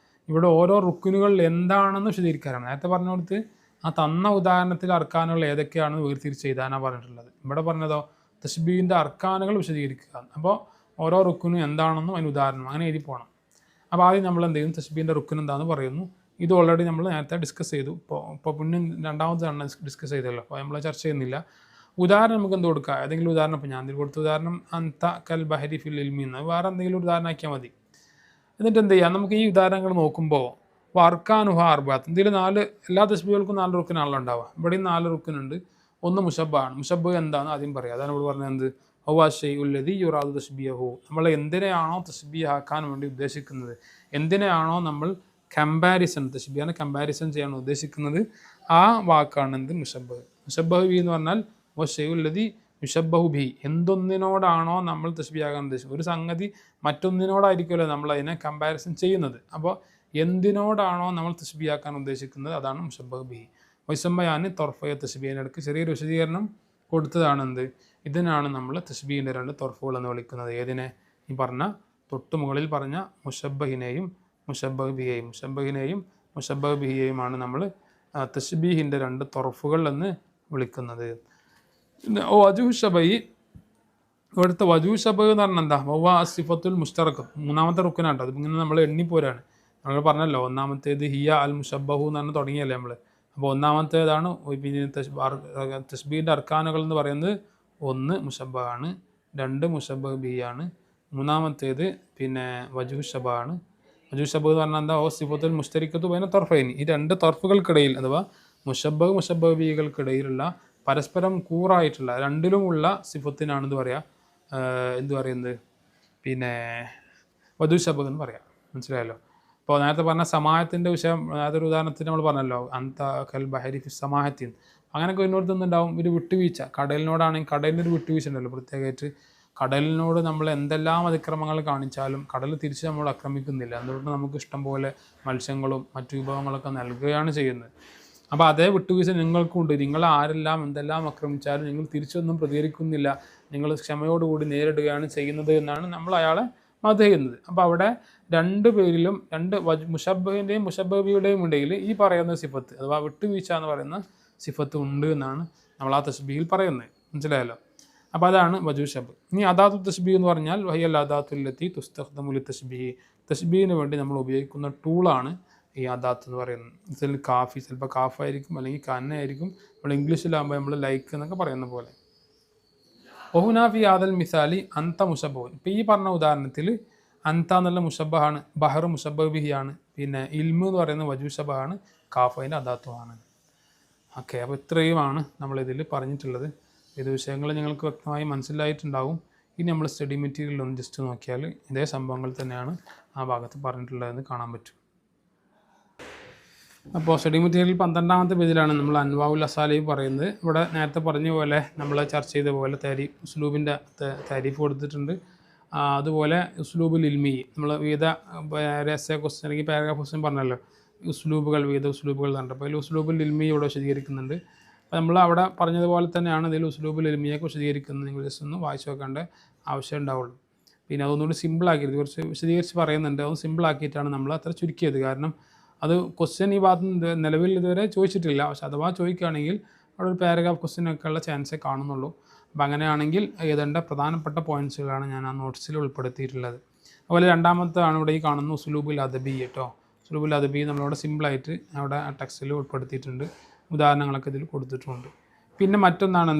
ഇവിടെ ഓരോ റുക്കിനുകൾ എന്താണെന്ന് വിശദീകരിക്കാനാണ്. നേരത്തെ പറഞ്ഞെടുത്ത് ആ തന്ന ഉദാഹരണത്തിൽ അർക്കാനുകൾ ഏതൊക്കെയാണെന്ന് വേർതിരിച്ച് എഴുതാനാണ് പറഞ്ഞിട്ടുള്ളത്. ഇവിടെ പറഞ്ഞതോ തഷ്ബീഹിൻ്റെ അർക്കാനുകൾ വിശദീകരിക്കുക. അപ്പോൾ ഓരോ റുക്കിനും എന്താണെന്നും അതിന് ഉദാഹരണം അങ്ങനെ എഴുതി പോകണം. അപ്പോൾ ആദ്യം നമ്മൾ എന്ത് ചെയ്യും, തഷ്ബീഹിൻ്റെ റുക്കിൻ എന്താണെന്ന് പറയുന്നു. ഇത് ഓൾറെഡി നമ്മൾ നേരത്തെ ഡിസ്കസ് ചെയ്തു. ഇപ്പോൾ പിന്നെ രണ്ടാമതാണ് ഡിസ്കസ് ചെയ്തല്ലോ, അപ്പോൾ നമ്മൾ ചർച്ച ചെയ്യുന്നില്ല. ഉദാഹരണം നമുക്ക് എന്ത് കൊടുക്കുക, ഏതെങ്കിലും ഉദാഹരണം. ഇപ്പോൾ ഞാൻ കൊടുത്ത ഉദാഹരണം അന്ത കൽ ബഹരി ഫിൽ ഇൽമി എന്ന്, വേറെ എന്തെങ്കിലും ഒരു ഉദാഹരണം ആക്കിയാൽ മതി. എന്നിട്ട് എന്ത് ചെയ്യാം, നമുക്ക് ഈ ഉദാഹരണങ്ങൾ നോക്കുമ്പോൾ വർക്കാനുഹ അർബാത്ത്, എന്തെങ്കിലും 4, എല്ലാ തഷ്ബീഹുകൾക്കും 4 റുക്കിനാണല്ലോ ഉണ്ടാവുക. ഇവിടെയും 4 റുക്കിനുണ്ട്. ഒന്ന് മുഷബ്ബാണ്. മുഷബ്ബഹ് എന്താണെന്ന് ആദ്യം പറയാം. അതാണ് ഇവിടെ പറഞ്ഞത്, എന്ത് ഹൗവാഷയുല്ലദി യുറാദു തഷ്ബീഹു, നമ്മൾ എന്തിനെയാണോ തഷ്ബീഹാക്കാൻ വേണ്ടി ഉദ്ദേശിക്കുന്നത്, എന്തിനെയാണോ നമ്മൾ കമ്പാരിസൺ, തഷ്ബീഹിനെ കമ്പാരിസൺ ചെയ്യാൻ ഉദ്ദേശിക്കുന്നത്, ആ വാക്കാണ് എന്ത്, മുഷബ്ബഹ്. മുഷബ്ബഹ് ബി എന്ന് പറഞ്ഞാൽ വഷയുല്ലദി യുഷബ്ബഹു ബി, എന്തൊന്നിനോടാണോ നമ്മൾ തഷ്ബീഹാക്കാൻ ഉദ്ദേശിക്കുന്നത്, ഒരു സംഗതി മറ്റൊന്നിനോടായിരിക്കുമല്ലോ നമ്മൾ അതിനെ കമ്പാരിസൺ ചെയ്യുന്നത്. അപ്പോൾ എന്തിനോടാണോ നമ്മൾ തഷ്ബീഹാക്കാൻ ഉദ്ദേശിക്കുന്നത് അതാണ് മുഷബ്ബഹ് ബി. വൈസമ്മയാന് തൊർഫയ തഷ്ബീഹിനിടയ്ക്ക് ചെറിയൊരു വിശദീകരണം കൊടുത്തതാണ് എന്ത്, ഇതിനാണ് നമ്മൾ തഷ്ബീഹിൻ്റെ 2 തൊർഫുകൾ എന്ന് വിളിക്കുന്നത്. ഏതിനെ, ഈ പറഞ്ഞ തൊട്ട് മുകളിൽ പറഞ്ഞ മുഷബ്ബഹിനെയും മുഷബ്ബഹ് ബിയെയും, മുഷബ്ബഹ് ബിയെയുമാണ് നമ്മൾ തഷ്ബീഹിൻ്റെ 2 തൊർഫുകൾ എന്ന് വിളിക്കുന്നത്. വജൂ ഷബഹി, ഇവിടുത്തെ വജൂ ഷബഹ് എന്ന് പറഞ്ഞാൽ എന്താ, വവ്വ സിഫത്തുൽ മുസ്തറഖ്, 3ാമത്തെ റുക്കിനാട്ടോ. അത് ഇങ്ങനെ നമ്മൾ എണ്ണിപ്പോരാണ്. നമ്മൾ പറഞ്ഞല്ലോ, ഒന്നാമത്തേത് ഹിയ അൽ മുഷബ്ബഹു എന്ന് പറഞ്ഞാൽ തുടങ്ങിയല്ലേ നമ്മൾ. അപ്പോൾ ഒന്നാമത്തേതാണ്. പിന്നെ തഷ്ബീഹിൻ്റെ അർക്കാനുകൾ എന്ന് പറയുന്നത് 1 മുഷബ്ബഹാണ്, 2 മുഷബ്ബഹ് ബിയാണ്, 3ാമത്തേത് പിന്നെ വജൂ ഷബഹാണ്. വജൂ ഷബഹ് എന്ന് പറഞ്ഞാൽ എന്താ, ഓ സിഫത്തുൽ മുസ്തരിക്കത്തു ബൈന തൊർഫൈനി, ഈ 2 തൊർഫുകൾക്കിടയിൽ അഥവാ മുഷബ്ബഹ് മുഷബ്ബഹ് ബിഹികൾക്കിടയിലുള്ള പരസ്പരം കൂറായിട്ടുള്ള രണ്ടിലുമുള്ള സിഫത്തിനാണ് എന്ത് പറയുക, എന്ത് പറയുന്നത്, പിന്നെ വധുശബ്ബഹ് എന്ന് പറയാം. മനസ്സിലായല്ലോ. അപ്പോൾ നേരത്തെ പറഞ്ഞ സമാഹത്തിൻ്റെ വിഷയം, അതൊരു ഉദാഹരണത്തിന് നമ്മൾ പറഞ്ഞല്ലോ, അന്ത കൽ ബഹരി ഫി സമാഹത്തിൻ, അങ്ങനെയൊക്കെ ഇന്നോടത്തുനിന്നുണ്ടാവും ഒരു വിട്ടുവീഴ്ച. കടലിനോടാണെങ്കിൽ കടലിനൊരു വിട്ടുവീഴ്ച ഉണ്ടല്ലോ പ്രത്യേകമായിട്ട്. കടലിനോട് നമ്മൾ എന്തെല്ലാം അതിക്രമങ്ങൾ കാണിച്ചാലും കടൽ തിരിച്ച് നമ്മൾ ആക്രമിക്കുന്നില്ല. അതുകൊണ്ട് നമുക്ക് ഇഷ്ടം പോലെ മത്സ്യങ്ങളും മറ്റു വിഭവങ്ങളൊക്കെ നൽകുകയാണ് ചെയ്യുന്നത്. അപ്പോൾ അതേ വിട്ടുവീഴ്ച നിങ്ങൾക്കുണ്ട്. നിങ്ങൾ ആരെല്ലാം എന്തെല്ലാം ആക്രമിച്ചാലും നിങ്ങൾ തിരിച്ചൊന്നും പ്രതികരിക്കുന്നില്ല, നിങ്ങൾ ക്ഷമയോടുകൂടി നേരിടുകയാണ് ചെയ്യുന്നത് എന്നാണ് നമ്മൾ അയാളെ മദ് ചെയ്യുന്നത്. അപ്പോൾ അവിടെ രണ്ട് പേരിലും മുഷബ്ബഹിൻ്റെയും മുഷബ്ബഹിയുടെയും ഇടയിൽ ഈ പറയുന്ന സിഫത്ത് അഥവാ വിട്ടുവീഴ്ച എന്ന് പറയുന്ന സിഫത്ത് ഉണ്ട് എന്നാണ് നമ്മൾ ആ തശ്ബീഹിൽ പറയുന്നത്. മനസ്സിലായല്ലോ. അപ്പോൾ അതാണ് വജു ഷബ്. ഇനി അദാത്തു തശ്ബീഹ് എന്ന് പറഞ്ഞാൽ വഹിയൽ അദാത്തുല്ലത്തി തുസ്തഖ്ദമു ലിത്തശ്ബീഹ്, തശ്ബീഹിന് വേണ്ടി നമ്മൾ ഉപയോഗിക്കുന്ന ടൂളാണ് ഈ അദാത്ത് എന്ന് പറയുന്നത്. ഇതിൽ കാഫി ചിലപ്പോൾ കാഫായിരിക്കും, അല്ലെങ്കിൽ കന്നായിരിക്കും. നമ്മൾ ഇംഗ്ലീഷിലാകുമ്പോൾ നമ്മൾ ലൈക്ക് എന്നൊക്കെ പറയുന്ന പോലെ. ഒഹുനാഫി ആദൽ മിസാലി അന്ത മുഷബ്ബഹ്. ഇപ്പോൾ ഈ പറഞ്ഞ ഉദാഹരണത്തിൽ അന്ത എന്നുള്ള മുഷബ്ബഹാണ്, ബഹർ മുഷബ്ബഹ് ബിഹിയാണ്, പിന്നെ ഇൽമു എന്ന് പറയുന്ന വജു ഷബഹാണ്, കാഫയിൻ്റെ അദാത്തുമാണ്. ഓക്കെ, അപ്പോൾ ഇത്രയുമാണ് നമ്മളിതിൽ പറഞ്ഞിട്ടുള്ളത്. ഇത് വിഷയങ്ങൾ നിങ്ങൾക്ക് വ്യക്തമായി മനസ്സിലായിട്ടുണ്ടാവും. ഇനി നമ്മൾ സ്റ്റഡി മെറ്റീരിയൽ ഒന്ന് ജസ്റ്റ് നോക്കിയാൽ ഇതേ സംഭവങ്ങൾ തന്നെയാണ് ആ ഭാഗത്ത് പറഞ്ഞിട്ടുള്ളതെന്ന് കാണാൻ പറ്റും. അപ്പോൾ സ്റ്റഡി മെറ്റീരിയൽ 12ാമത്തെ പേജിലാണ് നമ്മൾ അൻവാഉൽ അസാലിഹ് പറയുന്നത്. ഇവിടെ നേരത്തെ പറഞ്ഞ പോലെ നമ്മൾ ചർച്ച ചെയ്ത പോലെ ഉസ്ലൂബിൻ്റെ താരീഫ് കൊടുത്തിട്ടുണ്ട്. അതുപോലെ ഉസ്ലൂബുൽ ഇൽമി, നമ്മൾ വിവിധ എസ്സേ ക്വസ്റ്റ്യൻ അല്ലെങ്കിൽ പാരഗ്രാഫ് ക്വസ്റ്റ്യൻ പറഞ്ഞല്ലോ, ഉസ്ലൂബുകൾ വിവിധ ഉസ്ലൂബുകൾ കണ്ടു. അപ്പോൾ അതിൽ ഉസ്ലൂബുൽ ഇൽമി ഇവിടെ വിശദീകരിക്കുന്നുണ്ട്. അപ്പോൾ നമ്മൾ അവിടെ പറഞ്ഞതുപോലെ തന്നെയാണ് ഇതിൽ ഉസ്ലൂബുൽ ഇൽമിയൊക്കെ വിശദീകരിക്കുന്നത്. നിങ്ങൾ ജസ്റ്റ് ഒന്ന് വായിച്ച് നോക്കേണ്ട ആവശ്യം ഉണ്ടാവുള്ളൂ. പിന്നെ അതൊന്നുകൂടി സിമ്പിളാക്കിയത് കുറച്ച് വിശദീകരിച്ച് പറയുന്നുണ്ട്. അത് സിമ്പിളാക്കിയിട്ടാണ് നമ്മൾ അത്ര ചുരുക്കിയത്. കാരണം അത് ക്വസ്റ്റ്യൻ ഈ ഭാഗത്ത് നിലവിൽ ഇതുവരെ ചോദിച്ചിട്ടില്ല. പക്ഷെ അഥവാ ചോദിക്കുകയാണെങ്കിൽ അവിടെ ഒരു പാരഗ്രാഫ് ക്വസ്റ്റ്യനൊക്കെ ഉള്ള ചാൻസേ കാണുന്നുള്ളൂ. അപ്പോൾ അങ്ങനെയാണെങ്കിൽ എഴുതേണ്ട പ്രധാനപ്പെട്ട പോയിൻറ്റ്സുകളാണ് ഞാൻ ആ നോട്ട്സിൽ ഉൾപ്പെടുത്തിയിട്ടുള്ളത്. അതുപോലെ രണ്ടാമത്താണ് ഇവിടെ ഈ കാണുന്ന ഉസ്ലൂബുൽ അദബി കേട്ടോ. ഉസ്ലൂബുൽ അദബി നമ്മളിവിടെ സിമ്പിളായിട്ട് അവിടെ ആ ടെക്സ്റ്റിൽ ഉൾപ്പെടുത്തിയിട്ടുണ്ട്. ഉദാഹരണങ്ങളൊക്കെ ഇതിൽ കൊടുത്തിട്ടുണ്ട്. പിന്നെ മറ്റൊന്നാണ്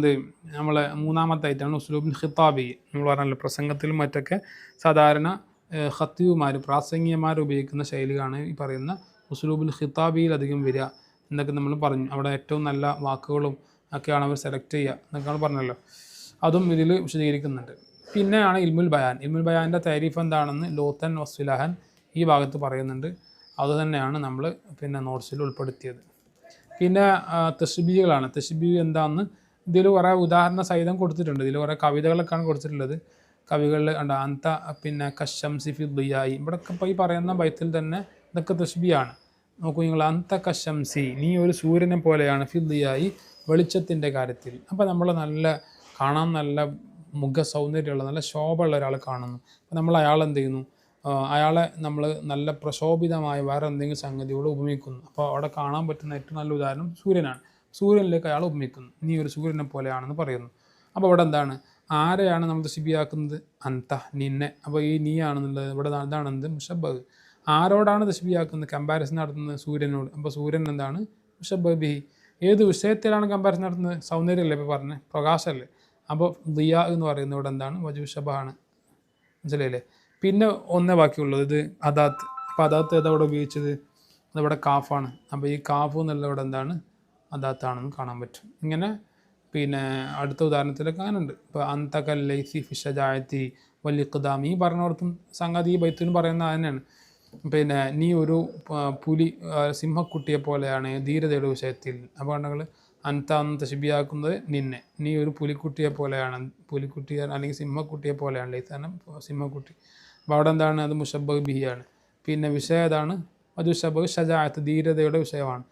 നമ്മൾ മൂന്നാമത്തായിട്ടാണ് ഉസ്ലൂബുൽ ഖിത്താബി. നമ്മൾ പറഞ്ഞല്ലോ പ്രസംഗത്തിലും മറ്റൊക്കെ സാധാരണ ഖത്തീബുമാർ പ്രാസംഗികമാർ ഉപയോഗിക്കുന്ന ശൈലിയാണ് ഈ പറയുന്ന ഉസ്ലൂബുൽ ഖിത്താബിയിൽ അധികം വരിക എന്നൊക്കെ നമ്മൾ പറഞ്ഞു. അവിടെ ഏറ്റവും നല്ല വാക്കുകളും ഒക്കെയാണ് അവർ സെലക്ട് ചെയ്യുക എന്നൊക്കെയാണ് പറഞ്ഞല്ലോ. അതും ഇതിൽ വിശദീകരിക്കുന്നുണ്ട്. പിന്നെയാണ് ഇൽമുൽ ബയാൻ. ഇൽമുൽ ബയാൻ്റെ താരീഫ് എന്താണെന്ന് ലോത്തൻ വസ്വിലാഹൻ ഈ ഭാഗത്ത് പറയുന്നുണ്ട്. അതുതന്നെയാണ് നമ്മൾ പിന്നെ നോട്ട്സിൽ ഉൾപ്പെടുത്തിയത്. പിന്നെ തശ്ബീഹുകളാണ്. തശ്ബീഹ് എന്താണെന്ന് ഇതിൽ കുറേ ഉദാഹരണ സഹിതം കൊടുത്തിട്ടുണ്ട്. ഇതിൽ കുറേ കവിതകളൊക്കെയാണ് കൊടുത്തിട്ടുള്ളത്. കവികളിൽ കണ്ട അന്ത പിന്നെ കശംസി ഫി ദിയായി, ഇവിടെയൊക്കെ ഇപ്പോൾ ഈ പറയുന്ന ബൈത്തിൽ തന്നെ ഇതൊക്കെ തശ്ബീഹാണ്. നോക്കൂ നിങ്ങൾ, അന്ത കശംസി, നീ ഒരു സൂര്യനെ പോലെയാണ്, ഫി ദിയായി, വെളിച്ചത്തിൻ്റെ കാര്യത്തിൽ. അപ്പോൾ നമ്മൾ നല്ല കാണാൻ നല്ല മുഖ സൗന്ദര്യമുള്ള നല്ല ശോഭമുള്ള ഒരാളെ കാണുന്നു. അപ്പോൾ നമ്മൾ അയാളെന്ത് ചെയ്യുന്നു, അയാളെ നമ്മൾ നല്ല പ്രശോഭിതമായ വേറെ എന്തെങ്കിലും സംഗതിയോട് ഉപമിക്കുന്നു. അപ്പോൾ അവിടെ കാണാൻ പറ്റുന്ന ഏറ്റവും നല്ല ഉദാഹരണം സൂര്യനാണ്. സൂര്യനിലേക്ക് അയാൾ ഉപമിക്കുന്നു, നീ ഒരു സൂര്യനെ പോലെയാണെന്ന് പറയുന്നു. അപ്പോൾ ഇവിടെ എന്താണ്, ആരെയാണ് നമ്മൾ തശ്ബീഹാക്കുന്നത്, അന്ത, നിന്നെ. അപ്പോൾ ഈ നീ ആണെന്നുള്ളത് ഇവിടെ ഇതാണെന്ത്, മുഷബ്ബഹ്. ആരോടാണ് തശ്ബീഹാക്കുന്നത്, കമ്പാരിസൺ നടത്തുന്നത്, സൂര്യനോട്. അപ്പോൾ സൂര്യൻ എന്താണ്, മുഷബ്ബഹ് ബിഹി. ഏത് വിഷയത്തിലാണ് കമ്പാരിസൺ നടത്തുന്നത്, സൗന്ദര്യമല്ലേ ഇപ്പോൾ പറഞ്ഞത്, പ്രകാശമല്ലേ. അപ്പോൾ ദിയാ എന്ന് പറയുന്നത് ഇവിടെ എന്താണ്, വജു ഷബഹാണ്. മനസ്സിലായില്ലേ. പിന്നെ ഒന്നേ ബാക്കിയുള്ളത് ഇത് അദാത്ത്. അപ്പോൾ അദാത്ത് ഏതാ ഇവിടെ ഉപയോഗിച്ചത്, അതിവിടെ കാഫാണ്. അപ്പോൾ ഈ കാഫ് എന്നുള്ള ഇവിടെ എന്താണ്, അദാത്താണെന്ന് കാണാൻ പറ്റും. ഇങ്ങനെ പിന്നെ അടുത്ത ഉദാഹരണത്തിലൊക്കെ അങ്ങനെ ഉണ്ട്. ഇപ്പോൾ അന്തകൽ ലൈസി ഫിഷജായത്തി വലിഖ്ദാമി, ഈ പറഞ്ഞോടത്തും സംഗതി ഈ ബൈത്തിനും പറയുന്നത് തന്നെയാണ്. പിന്നെ നീ ഒരു പുലി സിംഹക്കുട്ടിയെ പോലെയാണ് ധീരതയുടെ വിഷയത്തിൽ. അപ്പോൾ നിങ്ങൾ അന്ത എന്ന് തശ്ബീഹാക്കുന്നത് നിന്നെ, നീ ഒരു പുലിക്കുട്ടിയെ പോലെയാണ്, പുലിക്കുട്ടി അല്ലെങ്കിൽ സിംഹക്കുട്ടിയെ പോലെയാണ്, ലൈസാണ് സിംഹക്കുട്ടി. അപ്പോൾ അവിടെ എന്താണ്, അത് മുഷബ്ബഹ് ബിഹിയാണ്. പിന്നെ വിഷയം ഏതാണ്, അത് ഷബഹ് ഷജാഅത്ത്, ധീരതയുടെ വിഷയമാണ്.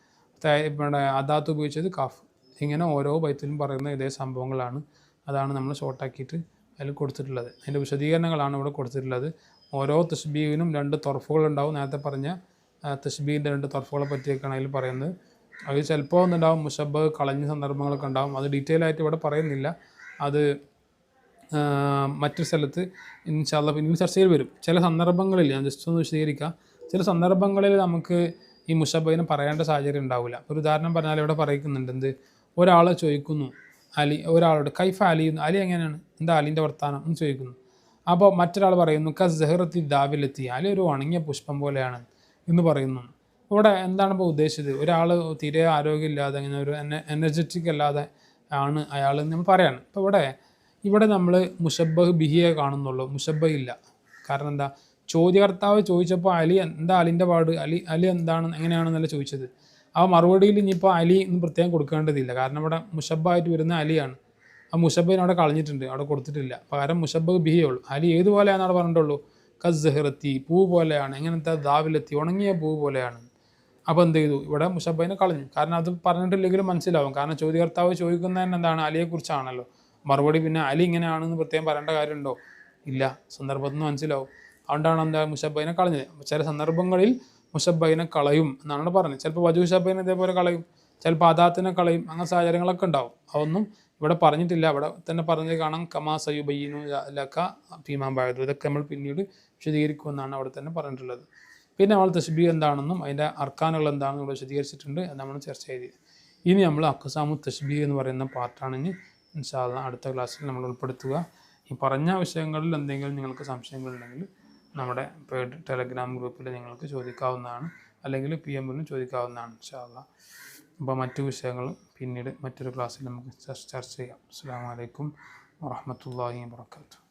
ഇവിടെ അദാത്ത് ഉപയോഗിച്ചത് കാഫ്. ഇങ്ങനെ ഓരോ ബൈത്തിലും പറയുന്ന ഇതേ സംഭവങ്ങളാണ്. അതാണ് നമ്മൾ ഷോർട്ടാക്കിയിട്ട് അതിൽ കൊടുത്തിട്ടുള്ളത്. അതിൻ്റെ വിശദീകരണങ്ങളാണ് ഇവിടെ കൊടുത്തിട്ടുള്ളത്. ഓരോ തശ്ബീഹിനും 2 തൊർഫുകളുണ്ടാവും. നേരത്തെ പറഞ്ഞ തശ്ബീഹിൻ്റെ 2 തൊർഫുകളെ പറ്റിയൊക്കെയാണ് അതിൽ പറയുന്നത്. അതിൽ ചിലപ്പോൾ ഒന്നുണ്ടാവും മുഷബ്ബഹ് കളഞ്ഞ സന്ദർഭങ്ങളൊക്കെ ഉണ്ടാവും. അത് ഡീറ്റെയിൽ ആയിട്ട് ഇവിടെ പറയുന്നില്ല. അത് മറ്റൊരു സ്ഥലത്ത് ഇൻഷാ അല്ലാഹ് പിന്നീട് ചർച്ചയിൽ വരും. ചില സന്ദർഭങ്ങളിൽ ഞാൻ ജസ്റ്റ് ഒന്ന് വിശദീകരിക്കാം. ചില സന്ദർഭങ്ങളിൽ നമുക്ക് ഈ മുഷബ്ബഹിനെ പറയേണ്ട സാഹചര്യം ഉണ്ടാവില്ല. ഒരു ഉദാഹരണം പറഞ്ഞാൽ ഇവിടെ പറയുന്നുണ്ട്, ഒരാൾ ചോദിക്കുന്നു അലി, ഒരാളോട് കൈഫ അലി, അലി എങ്ങനെയാണ്, എന്താ അലിൻ്റെ വർത്താനം എന്ന് ചോദിക്കുന്നു. അപ്പോൾ മറ്റൊരാൾ പറയുന്നു ക സഹറത്തി ദാവിലെത്തി, അലി ഒരു ഉണങ്ങിയ പുഷ്പം പോലെയാണ് എന്ന് പറയുന്നു. ഇവിടെ എന്താണ് ഇപ്പോൾ ഉദ്ദേശിച്ചത്? ഒരാൾ തീരെ ആരോഗ്യമില്ലാതെ അങ്ങനെ ഒരു എനർജറ്റിക് അല്ലാതെ ആണ് അയാൾ നമ്മൾ പറയാണ്. ഇപ്പോൾ ഇവിടെ നമ്മൾ മുഷബ്ബഹ് ബിഹിയെ കാണുന്നുള്ളൂ, മുഷബ്ബഹ് ഇല്ല. കാരണം എന്താ? ചോദ്യകർത്താവ് ചോദിച്ചപ്പോൾ അലി എന്താ അലിൻ്റെ പാട്, അലി എന്താണ് എങ്ങനെയാണെന്നല്ല ചോദിച്ചത്. ആ മറുപടിയിൽ ഇനിയിപ്പോൾ അലി എന്ന് പ്രത്യേകം കൊടുക്കേണ്ടതില്ല. കാരണം ഇവിടെ മുഷബ്ബായിട്ട് വരുന്ന അലിയാണ്. ആ മുഷബ്ബിനെ അവിടെ കളഞ്ഞിട്ടുണ്ട്, അവിടെ കൊടുത്തിട്ടില്ല. പകരം മുഷബ്ബഹ് ബിഹിയേ ഉള്ളൂ. അലി ഏതുപോലെയാണെന്ന് അവിടെ പറഞ്ഞിട്ടുള്ളൂ. കസ്സഹ്റത്തി പൂ പോലെയാണ്, എങ്ങനത്തെ ദാവിലെത്തി ഉണങ്ങിയ പൂ പോലെയാണ്. അപ്പോൾ എന്ത് ചെയ്തു? ഇവിടെ മുഷബ്ബഹിനെ കളഞ്ഞു. കാരണം അത് പറഞ്ഞിട്ടില്ലെങ്കിലും മനസ്സിലാവും. കാരണം ചോദ്യകർത്താവ് ചോദിക്കുന്നതന്നെ എന്താണ്? അലിയെക്കുറിച്ചാണല്ലോ. മറുപടി പിന്നെ അലി ഇങ്ങനെയാണെന്ന് പ്രത്യേകം പറയേണ്ട കാര്യമുണ്ടോ? ഇല്ല. സന്ദർഭത്തിൽ നിന്ന് മനസ്സിലാവും. അതുകൊണ്ടാണ് എന്താ മുഷബ്ബഹിനെ കളഞ്ഞത്. ചില സന്ദർഭങ്ങളിൽ മുഷബ്ബഹിനെ കളയും എന്നാണ് പറഞ്ഞത്. ചിലപ്പോൾ വജൂ ഷബ്ബഹിനെ ഇതേപോലെ കളയും, ചിലപ്പോൾ അദാത്തിനെ കളയും. അങ്ങനെ സാഹചര്യങ്ങളൊക്കെ ഉണ്ടാവും. അതൊന്നും ഇവിടെ പറഞ്ഞിട്ടില്ല. ഇവിടെ തന്നെ പറഞ്ഞത് കാണാം, കമാ സയുബയ്യിനു ലക ഫീമാ ബഅദു. ഇതൊക്കെ നമ്മൾ പിന്നീട് വിശദീകരിക്കുമെന്നാണ് അവിടെ തന്നെ പറഞ്ഞിട്ടുള്ളത്. പിന്നെ നമ്മൾ തശ്ബീഹ് എന്താണെന്നും അതിൻ്റെ അർക്കാനുകൾ എന്താണെന്നും ഇവിടെ വിശദീകരിച്ചിട്ടുണ്ട്. അത് നമ്മൾ ചർച്ച ചെയ്ത്. ഇനി നമ്മൾ അഖ്സാമു തശ്ബീഹ് എന്ന് പറയുന്ന പാർട്ടാണ് ഇനി ഇൻഷാ അല്ലാഹ് അടുത്ത ക്ലാസ്സിൽ നമ്മൾ ഉൾപ്പെടുത്തുക. ഈ പറഞ്ഞ വിഷയങ്ങളിൽ എന്തെങ്കിലും നിങ്ങൾക്ക് സംശയങ്ങളുണ്ടെങ്കിൽ നമ്മുടെ ടെലഗ്രാം ഗ്രൂപ്പിൽ നിങ്ങൾക്ക് ചോദിക്കാവുന്നതാണ്, അല്ലെങ്കിൽ PM-ലും ചോദിക്കാവുന്നതാണ് ഇൻഷാ അല്ലാഹ്. അപ്പോൾ മറ്റു വിഷയങ്ങൾ പിന്നീട് മറ്റൊരു ക്ലാസ്സിൽ നമുക്ക് ചർച്ച ചെയ്യാം. അസ്സലാമു അലൈക്കും വറഹ്മത്തുള്ളാഹി വബറകാതുഹു.